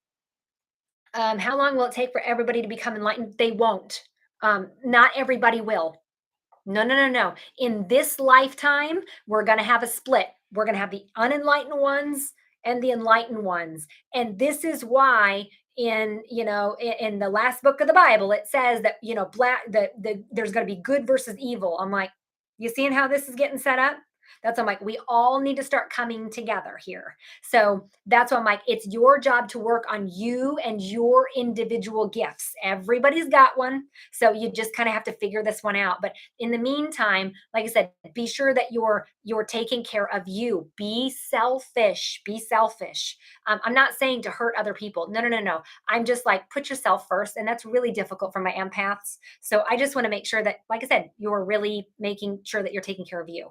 how long will it take for everybody to become enlightened? They won't. Not everybody will. No, no, no, no. In this lifetime, we're going to have a split. We're going to have the unenlightened ones and the enlightened ones. And this is why in the last book of the Bible it says that black there's going to be good versus evil. I'm like, you seeing how this is getting set up? That's I'm like, we all need to start coming together here. So that's why I'm like, it's your job to work on you and your individual gifts. Everybody's got one. So you just kind of have to figure this one out. But in the meantime, like I said, be sure that you're taking care of you. Be selfish. Be selfish. I'm not saying to hurt other people. No, no, no, no. I'm just like, put yourself first, and that's really difficult for my empaths. So I just want to make sure that, like I said, you're really making sure that you're taking care of you.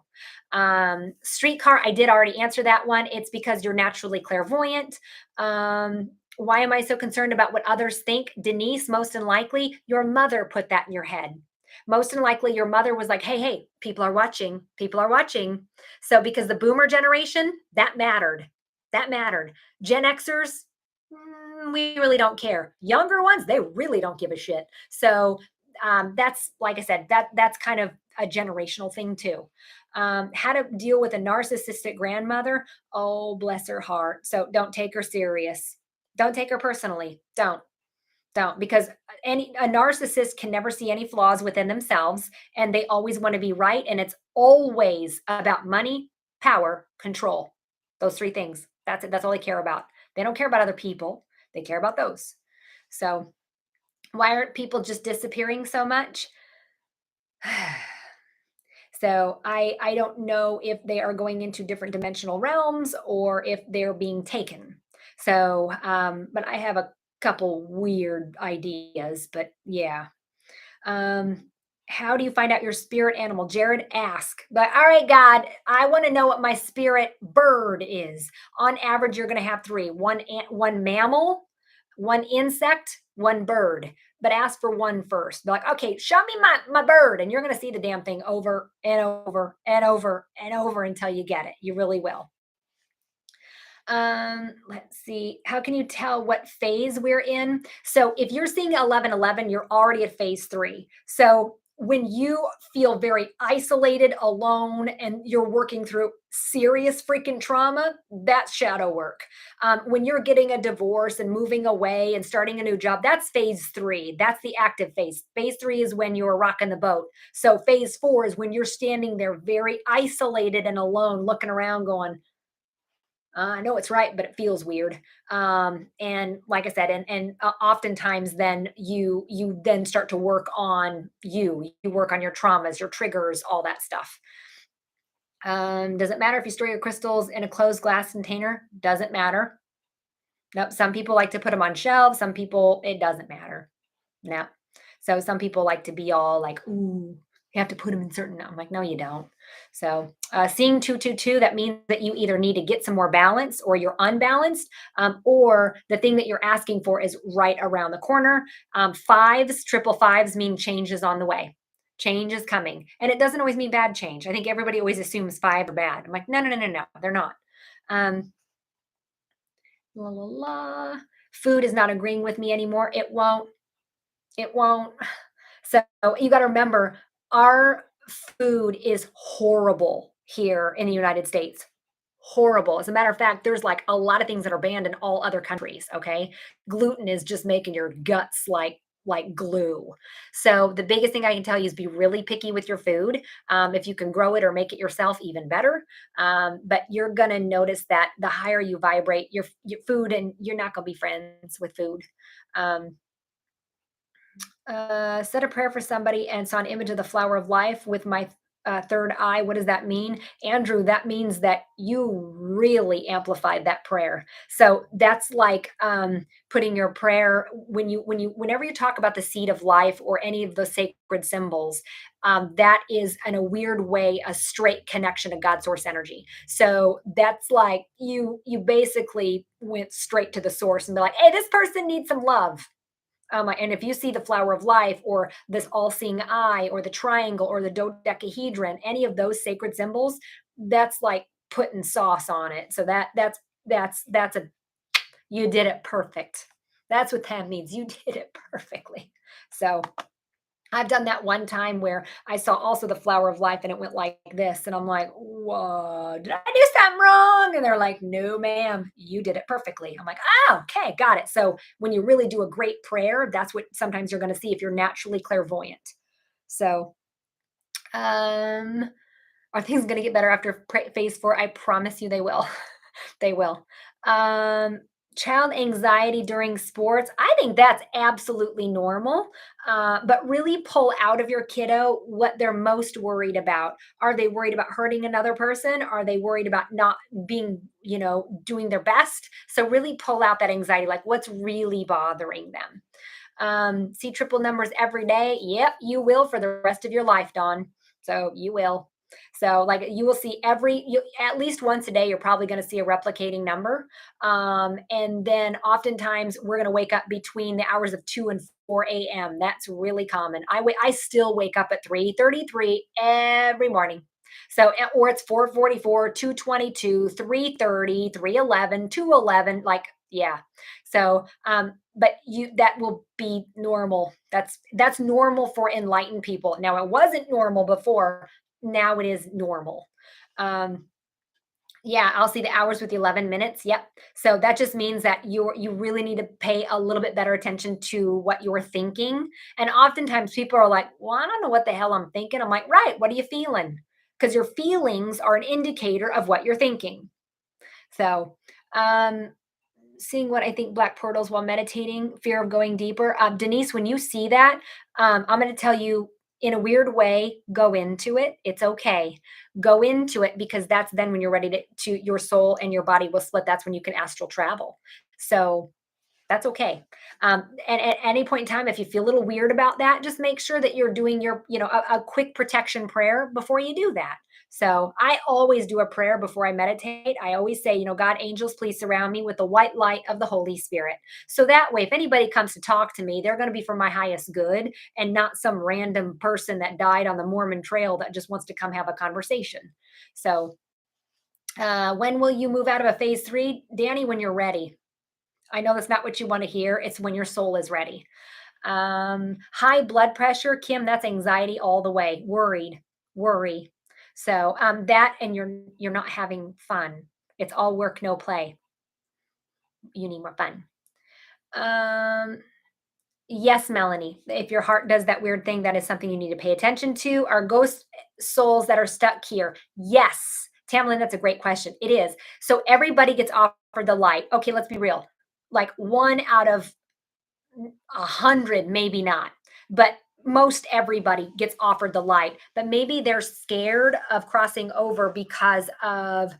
Streetcar, I did already answer that one. It's because you're naturally clairvoyant. Why am I so concerned about what others think? Denise, most unlikely, your mother put that in your head. Most unlikely, your mother was like, hey, hey, people are watching. People are watching. So, because the boomer generation, that mattered. That mattered. Gen Xers, we really don't care. Younger ones, they really don't give a shit. So, that's like I said, that's kind of a generational thing too. How to deal with a narcissistic grandmother? Oh, bless her heart. So don't take her serious. Don't take her personally. Don't, because any a narcissist can never see any flaws within themselves, and they always want to be right, and it's always about money, power, control. Those three things. That's it. That's all they care about. They don't care about other people. They care about those. So, why aren't people just disappearing so much? So I don't know if they are going into different dimensional realms or if they're being taken. So, but I have a couple weird ideas, but yeah. Um, how do you find out your spirit animal? Jared, ask. But all right, God, I want to know what my spirit bird is. On average, you're going to have three: one mammal, one insect, one bird. But ask for one first. Be like, okay, show me my bird, and you're going to see the damn thing over and over and over and over until you get it. You really will. Let's see. How can you tell what phase we're in? So if you're seeing 1111, you're already at phase 3. So when you feel very isolated, alone, and you're working through serious freaking trauma, that's shadow work. When you're getting a divorce and moving away and starting a new job, that's phase 3. That's the active phase. Phase 3 is when you're rocking the boat. So phase 4 is when you're standing there very isolated and alone, looking around going, I know it's right, but it feels weird. And like I said, and oftentimes then you then start to work on you work on your traumas, your triggers, all that stuff. Does it matter if you store your crystals in a closed glass container? Doesn't matter. Nope. Some people like to put them on shelves. Some people, it doesn't matter. No. So some people like to be all like, ooh, you have to put them in certain. I'm like, no, you don't. So seeing 222, that means that you either need to get some more balance or you're unbalanced, or the thing that you're asking for is right around the corner. Fives, triple fives mean change is on the way. Change is coming. And it doesn't always mean bad change. I think everybody always assumes five are bad. I'm like, no, no, no, no, no. They're not. Um, la, la, la. Food is not agreeing with me anymore. It won't. It won't. So you got to remember, our food is horrible here in the United States. Horrible. As a matter of fact, there's like a lot of things that are banned in all other countries. Okay, gluten is just making your guts like glue. So the biggest thing I can tell you is be really picky with your food. If you can grow it or make it yourself, even better. But you're gonna notice that the higher you vibrate your food, and you're not gonna be friends with food. Um, said a prayer for somebody and saw an image of the flower of life with my third eye. What does that mean? Andrew, that means that you really amplified that prayer. So that's like putting your prayer whenever you talk about the seed of life or any of the sacred symbols, that is in a weird way a straight connection to God source energy. So that's like you basically went straight to the source and be like, hey, this person needs some love. And if you see the flower of life or this all-seeing eye or the triangle or the dodecahedron, any of those sacred symbols, that's like putting sauce on it. So that's a you did it perfect. That's what that means. You did it perfectly. So I've done that one time where I saw also the flower of life and it went like this. And I'm like, whoa, did I do something wrong? And they're like, no, ma'am, you did it perfectly. I'm like, oh, okay, got it. So when you really do a great prayer, that's what sometimes you're going to see if you're naturally clairvoyant. So, um, are things going to get better after phase four? I promise you they will. They will. Um, Child anxiety during sports, I think that's absolutely normal. But really pull out of your kiddo what they're most worried about. Are they worried about hurting another person? Are they worried about not being, doing their best? So really pull out that anxiety, like what's really bothering them. See triple numbers every day. Yep, you will for the rest of your life, Dawn. So you will. So like you will see at least once a day, you're probably going to see a replicating number. And then oftentimes we're going to wake up between the hours of 2 and 4 a.m. That's really common. I still wake up at 3:33 every morning. So, or it's 4:44, 2:22, 3:30, 3:11, 2:11. Like, yeah. So, but that will be normal. That's normal for enlightened people. Now, it wasn't normal before. Now it is normal. Um, yeah, I'll see the hours with the 11 minutes. Yep. So that just means that you really need to pay a little bit better attention to what you're thinking. And oftentimes people are like, "Well, I don't know what the hell I'm thinking." I'm like, "Right, what are you feeling?" Because your feelings are an indicator of what you're thinking. So, um, seeing what I think black portals while meditating, fear of going deeper. Denise, when you see that, I'm going to tell you in a weird way, go into it. It's okay. Go into it because that's then when you're ready to your soul and your body will split. That's when you can astral travel. So that's okay. And at any point in time, if you feel a little weird about that, just make sure that you're doing a quick protection prayer before you do that. So I always do a prayer before I meditate. I always say, God, angels, please surround me with the white light of the Holy Spirit. So that way, if anybody comes to talk to me, they're going to be for my highest good and not some random person that died on the Mormon trail that just wants to come have a conversation. So, when will you move out of a phase three? Danny, when you're ready. I know that's not what you want to hear. It's when your soul is ready. High blood pressure, Kim, that's anxiety all the way. Worry. So that and you're not having fun. It's all work, no play. You need more fun. Um, yes, Melanie. If your heart does that weird thing, that is something you need to pay attention to. Are ghost souls that are stuck here? Yes. Tamlin, that's a great question. It is. So everybody gets offered the light. Okay, let's be real. Like one out of 100, maybe not, but most everybody gets offered the light, but maybe they're scared of crossing over because of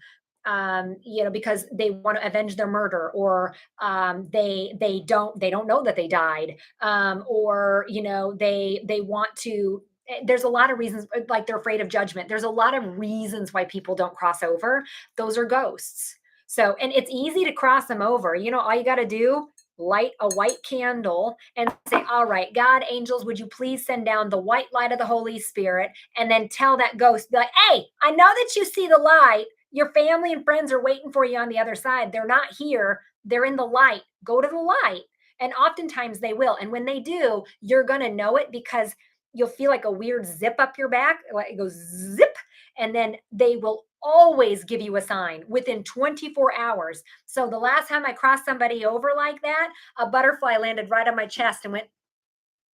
because they want to avenge their murder, or they don't know that they died, or they want to. There's a lot of reasons, like they're afraid of judgment. There's a lot of reasons why people don't cross over. Those are ghosts. So, and it's easy to cross them over. All you got to do, light a white candle and say, all right, God, angels, would you please send down the white light of the Holy Spirit? And then tell that ghost, be like, hey, I know that you see the light. Your family and friends are waiting for you on the other side. They're not here. They're in the light. Go to the light. And oftentimes they will. And when they do, you're going to know it, because you'll feel like a weird zip up your back. Like it goes zip. And then they will always give you a sign within 24 hours. So the last time I crossed somebody over like that, a butterfly landed right on my chest and went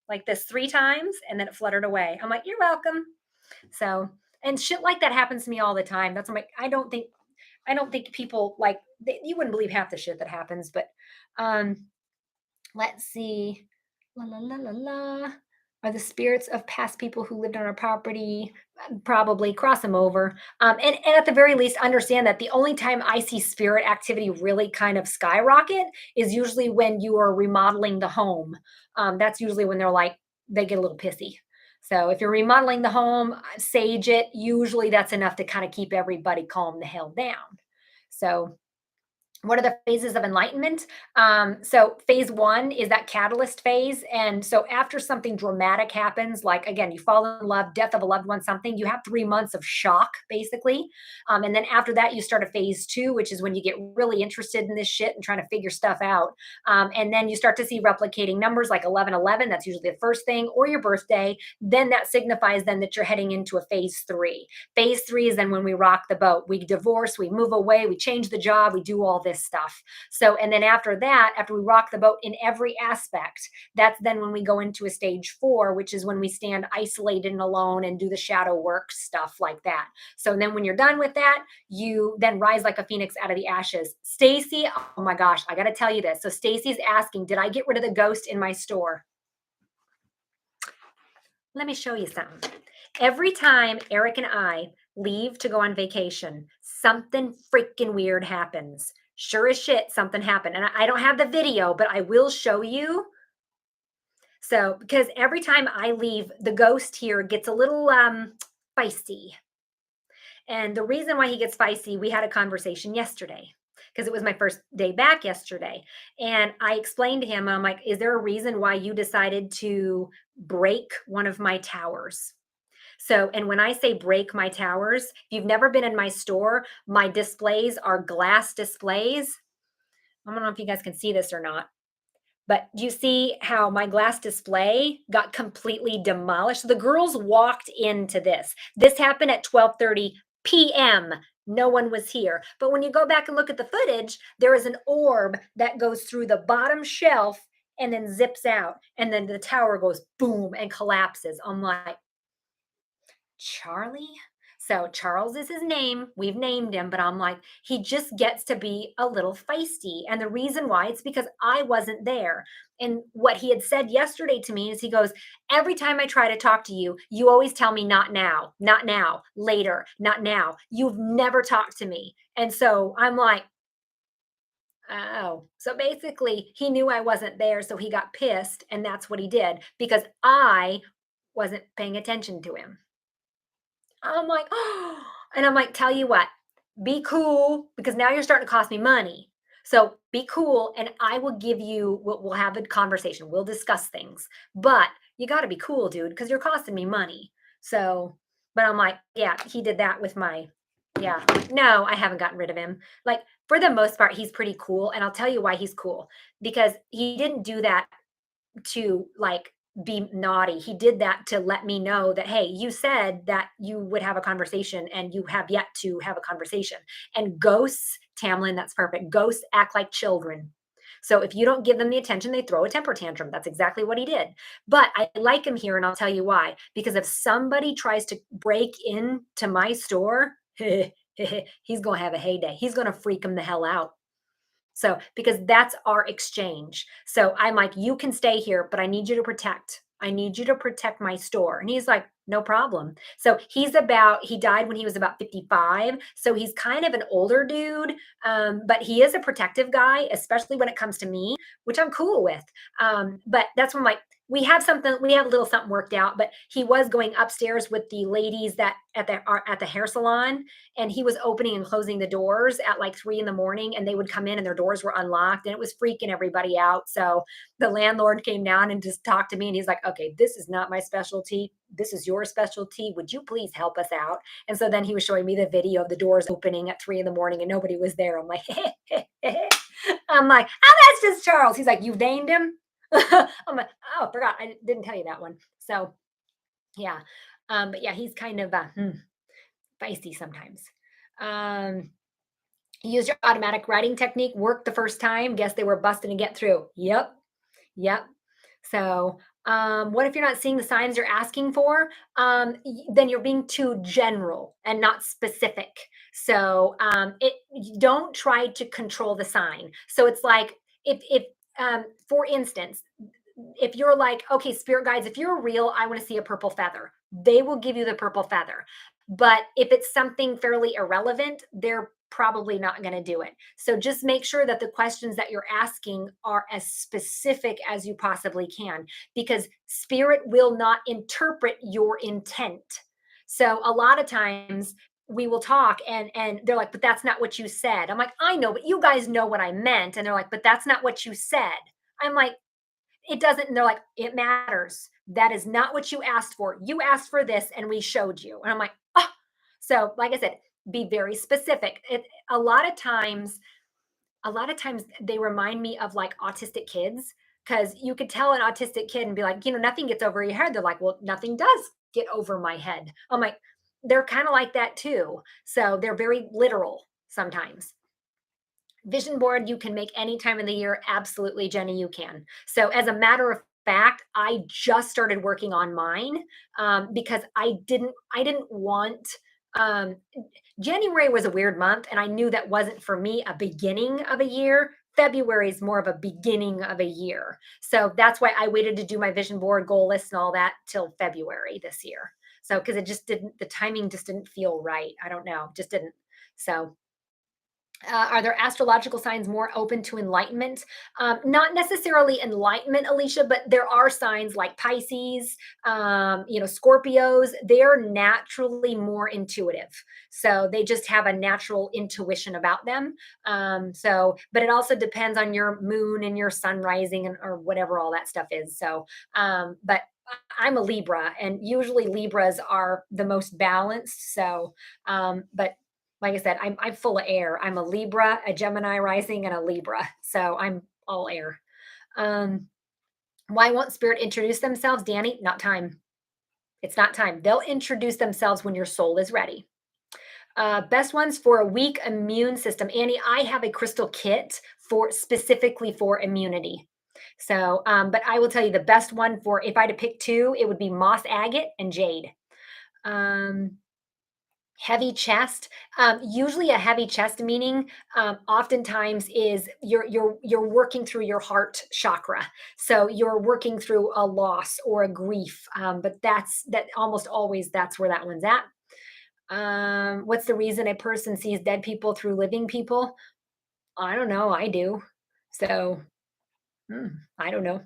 like this 3 times, and then it fluttered away. I'm like, you're welcome. So, and shit like that happens to me all the time. That's, I'm like, I don't think people like, you wouldn't believe half the shit that happens. But um let's see. La la la la la. Are the spirits of past people who lived on our property? Probably cross them over. And at the very least, understand that the only time I see spirit activity really kind of skyrocket is usually when you are remodeling the home. That's usually when they get a little pissy. So if you're remodeling the home, sage it. Usually that's enough to kind of keep everybody calm the hell down. So, what are the phases of enlightenment? So phase one is that catalyst phase. And so after something dramatic happens, like again, you fall in love, death of a loved one, something, you have 3 months of shock, basically. And then after that, you start a phase two, which is when you get really interested in this shit and trying to figure stuff out. And then you start to see replicating numbers like 1111. That's usually the first thing, or your birthday. Then that signifies then that you're heading into a phase three. Phase three is then when we rock the boat. We divorce, we move away, we change the job, we do all this stuff. So, and then after that, after we rock the boat in every aspect, that's then when we go into a stage four, which is when we stand isolated and alone and do the shadow work stuff like that. So then when you're done with that, you then rise like a phoenix out of the ashes. Stacy, oh my gosh, I got to tell you this. So Stacy's asking, did I get rid of the ghost in my store? Let me show you something. Every time Eric and I leave to go on vacation, something freaking weird happens. Sure as shit, something happened. And I don't have the video, but I will show you. So, because every time I leave, the ghost here gets a little feisty. And the reason why he gets feisty, we had a conversation yesterday because it was my first day back yesterday. And I explained to him, I'm like, is there a reason why you decided to break one of my towers? So, and when I say break my towers, if you've never been in my store, my displays are glass displays. I don't know if you guys can see this or not, but do you see how my glass display got completely demolished? So the girls walked into this. This happened at 12:30 p.m. No one was here. But when you go back and look at the footage, there is an orb that goes through the bottom shelf and then zips out. And then the tower goes boom and collapses. I'm like, Charlie? So Charles is his name. We've named him, but I'm like, he just gets to be a little feisty. And the reason why, it's because I wasn't there. And what he had said yesterday to me is he goes, every time I try to talk to you, you always tell me not now, not now, later, not now. You've never talked to me. And so I'm like, oh, so basically he knew I wasn't there. So he got pissed. And that's what he did because I wasn't paying attention to him. I'm like, oh, and I'm like, tell you what, be cool because now you're starting to cost me money. So be cool, and I will give you. We'll have a conversation. We'll discuss things, but you got to be cool, dude, because you're costing me money. So, but I'm like, yeah, he did that with my. Yeah, no, I haven't gotten rid of him. Like for the most part, he's pretty cool, and I'll tell you why he's cool because he didn't do that to like be naughty. He did that to let me know that, hey, you said that you would have a conversation and you have yet to have a conversation. And ghosts, Tamlin, that's perfect. Ghosts act like children. So if you don't give them the attention, they throw a temper tantrum. That's exactly what he did. But I like him here, and I'll tell you why. Because if somebody tries to break into my store, He's going to have a heyday. He's going to freak him the hell out. So, because that's our exchange. So I'm like, you can stay here, but I need you to protect. I need you to protect my store. And he's like, no problem. So he died when he was about 55. So he's kind of an older dude, but he is a protective guy, especially when it comes to me, which I'm cool with. But that's when like, we have a little something worked out, but he was going upstairs with the ladies that at the hair salon, and he was opening and closing the doors at like 3 in the morning, and they would come in and their doors were unlocked, and it was freaking everybody out. So the landlord came down and just talked to me, and he's like, okay, this is not my specialty, this is your specialty, would you please help us out? And so then he was showing me the video of the doors opening at 3 in the morning and nobody was there. I'm like, I'm like, oh, that's just Charles. He's like, you've named him. I'm like, oh, forgot, I didn't tell you that one. So yeah. But yeah, he's kind of feisty sometimes. Um, Use your automatic writing technique. Worked the first time. Guess they were busting to get through. Yep. Yep. So, what if you're not seeing the signs you're asking for? Then you're being too general and not specific. So, you don't try to control the sign. So it's like if for instance, if you're like, okay, spirit guides, if you're real, I want to see a purple feather. They will give you the purple feather. But if it's something fairly irrelevant, they're probably not going to do it. So just make sure that the questions that you're asking are as specific as you possibly can, because spirit will not interpret your intent. So a lot of times we will talk and they're like, but that's not what you said. I'm like, I know, but you guys know what I meant. And they're like, but that's not what you said. I'm like, it doesn't. And they're like, it matters. That is not what you asked for. You asked for this and we showed you. And I'm like, oh. So like I said, be very specific. A lot of times, they remind me of like autistic kids, because you could tell an autistic kid and be like, nothing gets over your head. They're like, well, nothing does get over my head. I'm like, they're kind of like that too. So they're very literal sometimes. Vision board you can make any time of the year. Absolutely, Jenny, you can. So as a matter of fact, I just started working on mine, because I didn't want, um, January was a weird month, and I knew that wasn't for me a beginning of a year. February is more of a beginning of a year. So that's why I waited to do my vision board, goal list, and all that till February this year. So because the timing just didn't feel right. I don't know, just didn't. So are there astrological signs more open to enlightenment? Not necessarily enlightenment, Alicia, but there are signs like Pisces, Scorpios. They're naturally more intuitive. So they just have a natural intuition about them. But it also depends on your moon and your sun rising or whatever all that stuff is. So, but I'm a Libra, and usually Libras are the most balanced. So, but like I said, I'm full of air. I'm a Libra, a Gemini rising, and a Libra. So I'm all air. Um, why won't spirit introduce themselves, Danny? Not time. It's not time. They'll introduce themselves when your soul is ready. Best ones for a weak immune system. Annie, I have a crystal kit for specifically for immunity. So, but I will tell you the best one for, if I had to pick two, it would be moss agate and jade. Heavy chest. Usually a heavy chest meaning, oftentimes is you're working through your heart chakra. So you're working through a loss or a grief. But that almost always that's where that one's at. What's the reason a person sees dead people through living people? I don't know. I do. So I don't know.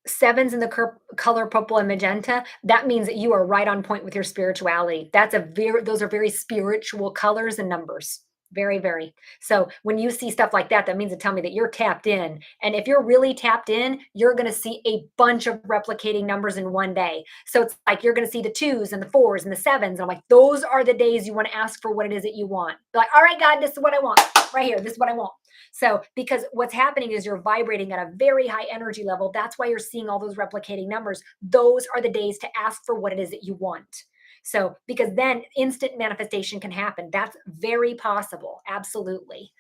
Sevens in the color purple and magenta, that means that you are right on point with your spirituality. Those are very spiritual colors and numbers. Very, very. So when you see stuff like that, that means to tell me that you're tapped in. And if you're really tapped in, you're going to see a bunch of replicating numbers in one day. So it's like you're going to see the twos and the fours and the sevens. And I'm like, those are the days you want to ask for what it is that you want. Be like, all right, God, this is what I want right here. This is what I want. So, because what's happening is you're vibrating at a very high energy level. That's why you're seeing all those replicating numbers. Those are the days to ask for what it is that you want. So, because then instant manifestation can happen. That's very possible. Absolutely.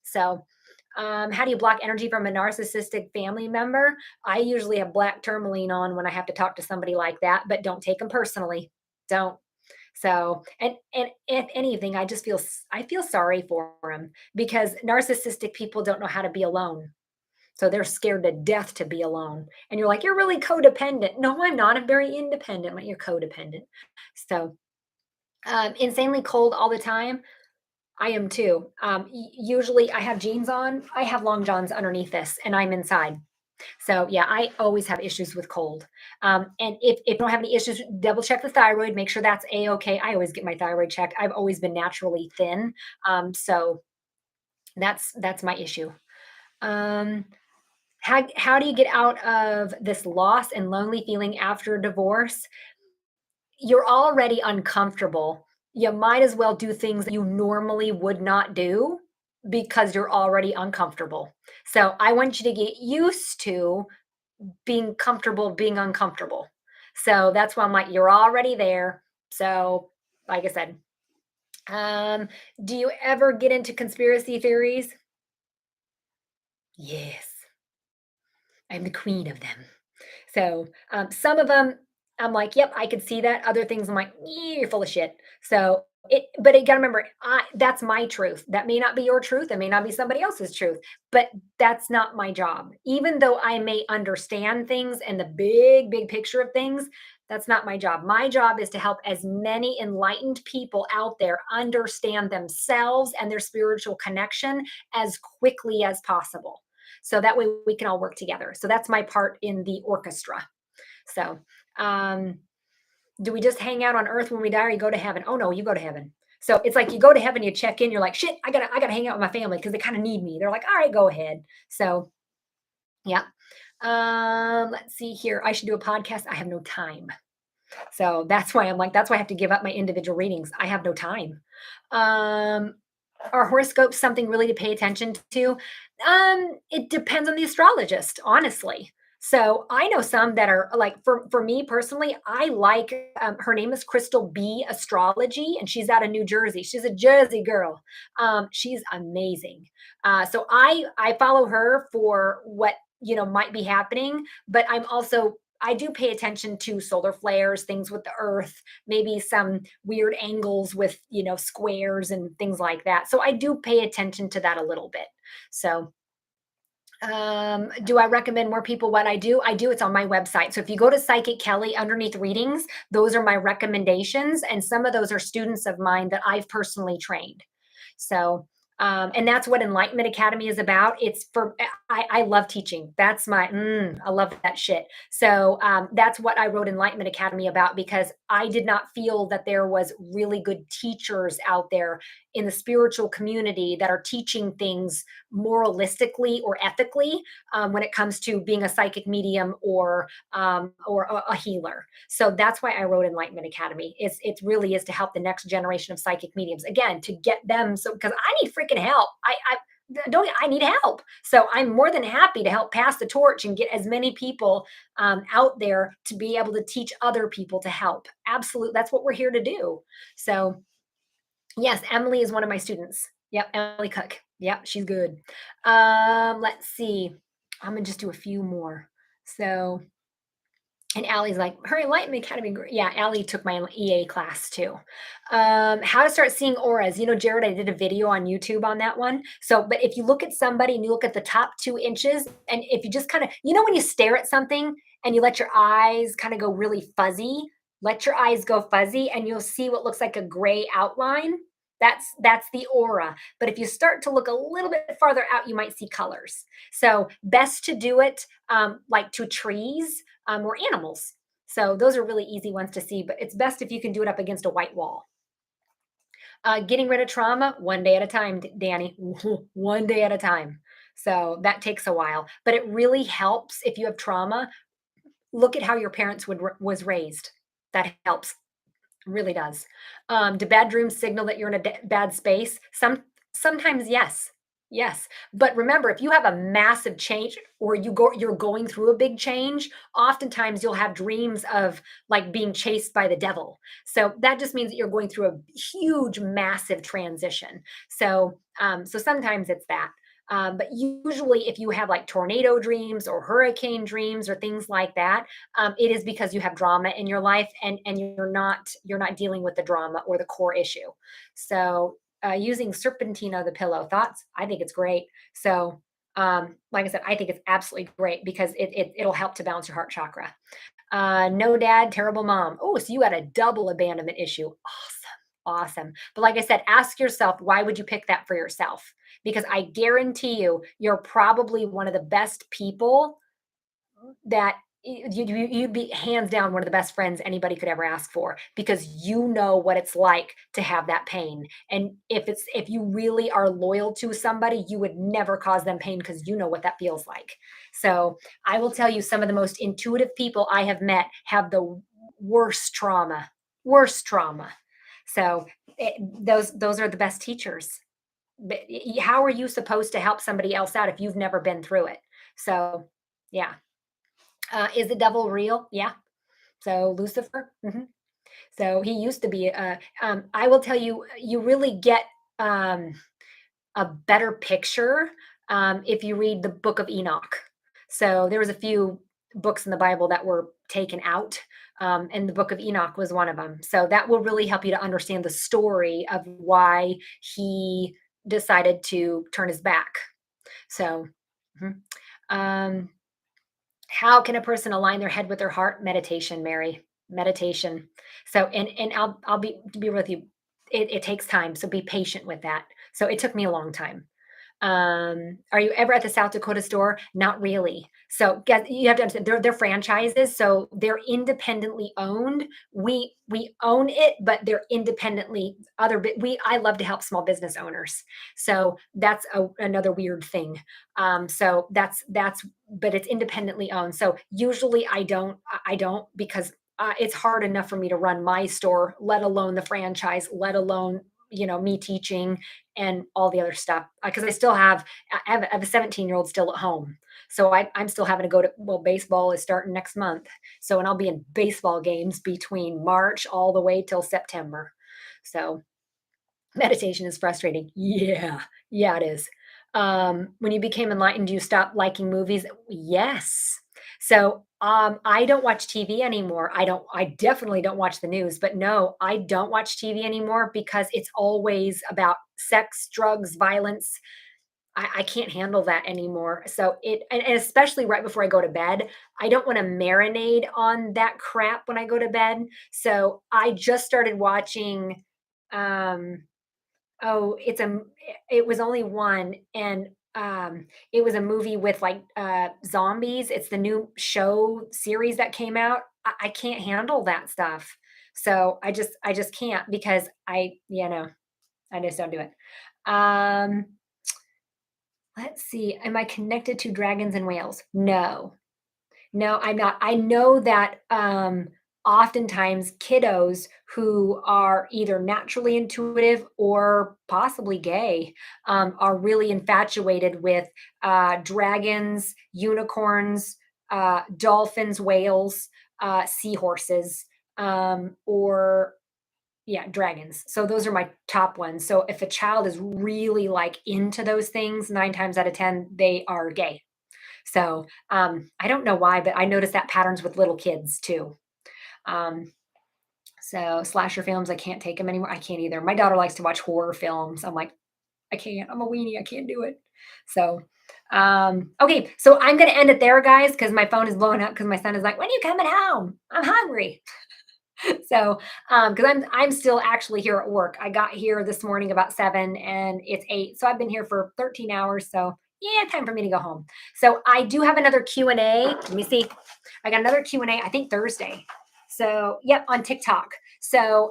So, how do you block energy from a narcissistic family member? I usually have black tourmaline on when I have to talk to somebody like that, but don't take them personally. Don't. So, and if anything, I feel sorry for them because narcissistic people don't know how to be alone. So they're scared to death to be alone. And you're like, "You're really codependent." "No, I'm not. I'm very independent." Like, "You're codependent." So, insanely cold all the time. I am too. Usually I have jeans on. I have long johns underneath this, and I'm inside. So yeah, I always have issues with cold. And if you don't have any issues, double check the thyroid, make sure that's a okay. I always get my thyroid checked. I've always been naturally thin, so that's my issue. Um, how do you get out of this loss and lonely feeling after a divorce? You're already uncomfortable. You might as well do things that you normally would not do because you're already uncomfortable. So I want you to get used to being comfortable being uncomfortable. So that's why I'm like, you're already there. So, like I said, um, do you ever get into conspiracy theories? Yes, I'm the queen of them. So, some of them, I'm like, "Yep, I could see that." Other things, I'm like, "You're full of shit." So, but you gotta remember, that's my truth. That may not be your truth, it may not be somebody else's truth, but that's not my job. Even though I may understand things and the big, big picture of things, that's not my job. My job is to help as many enlightened people out there understand themselves and their spiritual connection as quickly as possible. So that way we can all work together. So that's my part in the orchestra. So, um, do we just hang out on earth when we die or you go to heaven? Oh no, you go to heaven. So it's like you go to heaven, you check in, you're like, shit, I gotta hang out with my family because they kind of need me. They're like, all right, go ahead. So yeah. Let's see here. I should do a podcast. I have no time. So that's why I'm like, that's why I have to give up my individual readings. I have no time. Um, are horoscopes something really to pay attention to? It depends on the astrologist, honestly. So I know some that are like for me personally, I like her name is Crystal B Astrology, and she's out of New Jersey. She's a Jersey girl. She's amazing. So I follow her for what might be happening, but I do pay attention to solar flares, things with the earth, maybe some weird angles with, squares and things like that. So I do pay attention to that a little bit. So, do I recommend more people what I do? I do. It's on my website. So if you go to Psychic Kelly underneath readings, those are my recommendations. And some of those are students of mine that I've personally trained. So, and that's what Enlightenment Academy is about. It's for, I love teaching. That's I love that shit. So that's what I wrote Enlightenment Academy about because I did not feel that there was really good teachers out there in the spiritual community that are teaching things moralistically or ethically when it comes to being a psychic medium or a healer. So that's why I wrote Enlightenment Academy. It really is to help the next generation of psychic mediums again to get them so because I need freaking help. I need help. So I'm more than happy to help pass the torch and get as many people out there to be able to teach other people to help. Absolutely, that's what we're here to do. So yes, Emily is one of my students. Yep, Emily Cook. Yep, she's good. Let's see. I'm gonna just do a few more. So, and Allie's like, her Enlightenment Academy. Yeah, Allie took my EA class too. How to start seeing auras. Jared, I did a video on YouTube on that one. So, but if you look at somebody and you look at the top 2 inches, and if you just kind of, when you stare at something and you let your eyes kind of go really fuzzy, let your eyes go fuzzy, and you'll see what looks like a gray outline. That's the aura. But if you start to look a little bit farther out, you might see colors. So, best to do it like to trees or animals. So those are really easy ones to see, but it's best if you can do it up against a white wall. Getting rid of trauma, one day at a time, Danny, one day at a time. So that takes a while, but it really helps if you have trauma. Look at how your parents was raised. That helps. Really does. Do bad dreams signal that you're in a bad space? Sometimes yes. Yes. But remember, if you have a massive change or you're going through a big change, oftentimes you'll have dreams of like being chased by the devil. So that just means that you're going through a huge, massive transition. So sometimes it's that. But usually, if you have like tornado dreams or hurricane dreams or things like that, it is because you have drama in your life, and you're not dealing with the drama or the core issue. So using serpentina the pillow thoughts, I think it's great. So like I said, I think it's absolutely great because it'll help to balance your heart chakra. No dad, terrible mom. Oh, so you got a double abandonment issue. Awesome. Awesome. But like I said, ask yourself, why would you pick that for yourself? Because I guarantee you, you're probably one of the best people that you'd be hands down one of the best friends anybody could ever ask for, because you know what it's like to have that pain. And if you really are loyal to somebody, you would never cause them pain because you know what that feels like. So I will tell you, some of the most intuitive people I have met have the worst trauma, worst trauma. So those are the best teachers. But how are you supposed to help somebody else out if you've never been through it? So yeah. Is the devil real? Yeah. So Lucifer. So he used to be. I will tell you, you really get um, a better picture if you read the Book of Enoch. So there was a few books in the Bible that were taken out, and the Book of Enoch was one of them. So that will really help you to understand the story of why he decided to turn his back. So. Mhm. Um, how can a person align their head with their heart? Meditation, Mary. Meditation. So, and I'll be to be with you. It takes time, so be patient with that. So it took me a long time. Are you ever at the South Dakota store? Not really. So you have to understand, they're franchises, so they're independently owned. We own it, but they're independently we I love to help small business owners. So that's another weird thing. So that's but it's independently owned. So usually I don't because it's hard enough for me to run my store, let alone the franchise, let alone me teaching and all the other stuff, because I have a 17-year-old still at home, so I'm still having to go to, well, baseball is starting next month, so, and I'll be in baseball games between March all the way till September. So meditation is frustrating. Yeah, yeah, it is. When you became enlightened, you stopped liking movies? Yes. So, I don't watch TV anymore. I definitely don't watch the news, but no, I don't watch TV anymore because it's always about sex, drugs, violence. I can't handle that anymore. So and especially right before I go to bed, I don't want to marinate on that crap when I go to bed. So I just started watching um Oh, it was only one, and, it was a movie with, like, zombies. It's the new show series that came out. I can't handle that stuff. So, I just can't because I just don't do it. Um, let's see, am I connected to dragons and whales? No. No, I'm not. I know that oftentimes kiddos who are either naturally intuitive or possibly gay are really infatuated with dragons, unicorns, dolphins, whales, seahorses, or yeah, dragons. So those are my top ones. So if a child is really like into those things, 9 times out of 10, they are gay. So, I don't know why, but I noticed that patterns with little kids too. Um, so slasher films, I can't take them anymore. I can't either. My daughter likes to watch horror films. I'm like, I can't. I'm a weenie. I can't do it. So, okay. So I'm gonna end it there, guys, because my phone is blowing up because my son is like, "When are you coming home? I'm hungry." So, because I'm still actually here at work. I got here this morning about 7 and it's 8. So I've been here for 13 hours. So yeah, time for me to go home. So I do have another Q&A. Let me see. I got another Q&A, I think Thursday. So, yep, on TikTok. So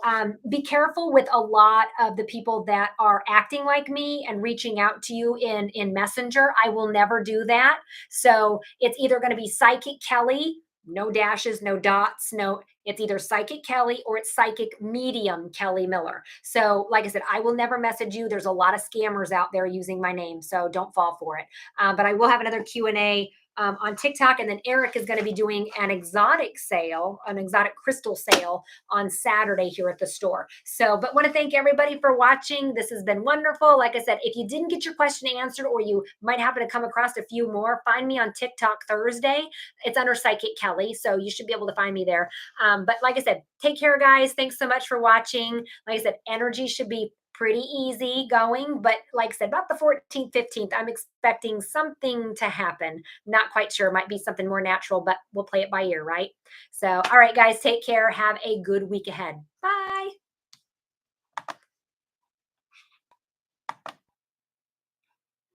be careful with a lot of the people that are acting like me and reaching out to you in Messenger. I will never do that. So it's either going to be Psychic Kelly, no dashes, no dots, no, it's either Psychic Kelly or it's Psychic Medium Kelly Miller. So, like I said, I will never message you. There's a lot of scammers out there using my name, so don't fall for it. But I will have another Q&A on TikTok. And then Eric is going to be doing an exotic sale, an exotic crystal sale on Saturday here at the store. So, but want to thank everybody for watching. This has been wonderful. Like I said, if you didn't get your question answered, or you might happen to come across a few more, find me on TikTok Thursday. It's under Psychic Kelly. So you should be able to find me there. But like I said, take care, guys. Thanks so much for watching. Like I said, energy should be pretty easy going, but like I said, about the 14th, 15th, I'm expecting something to happen. Not quite sure. Might be something more natural, but we'll play it by ear, right? So, all right, guys, take care. Have a good week ahead. Bye.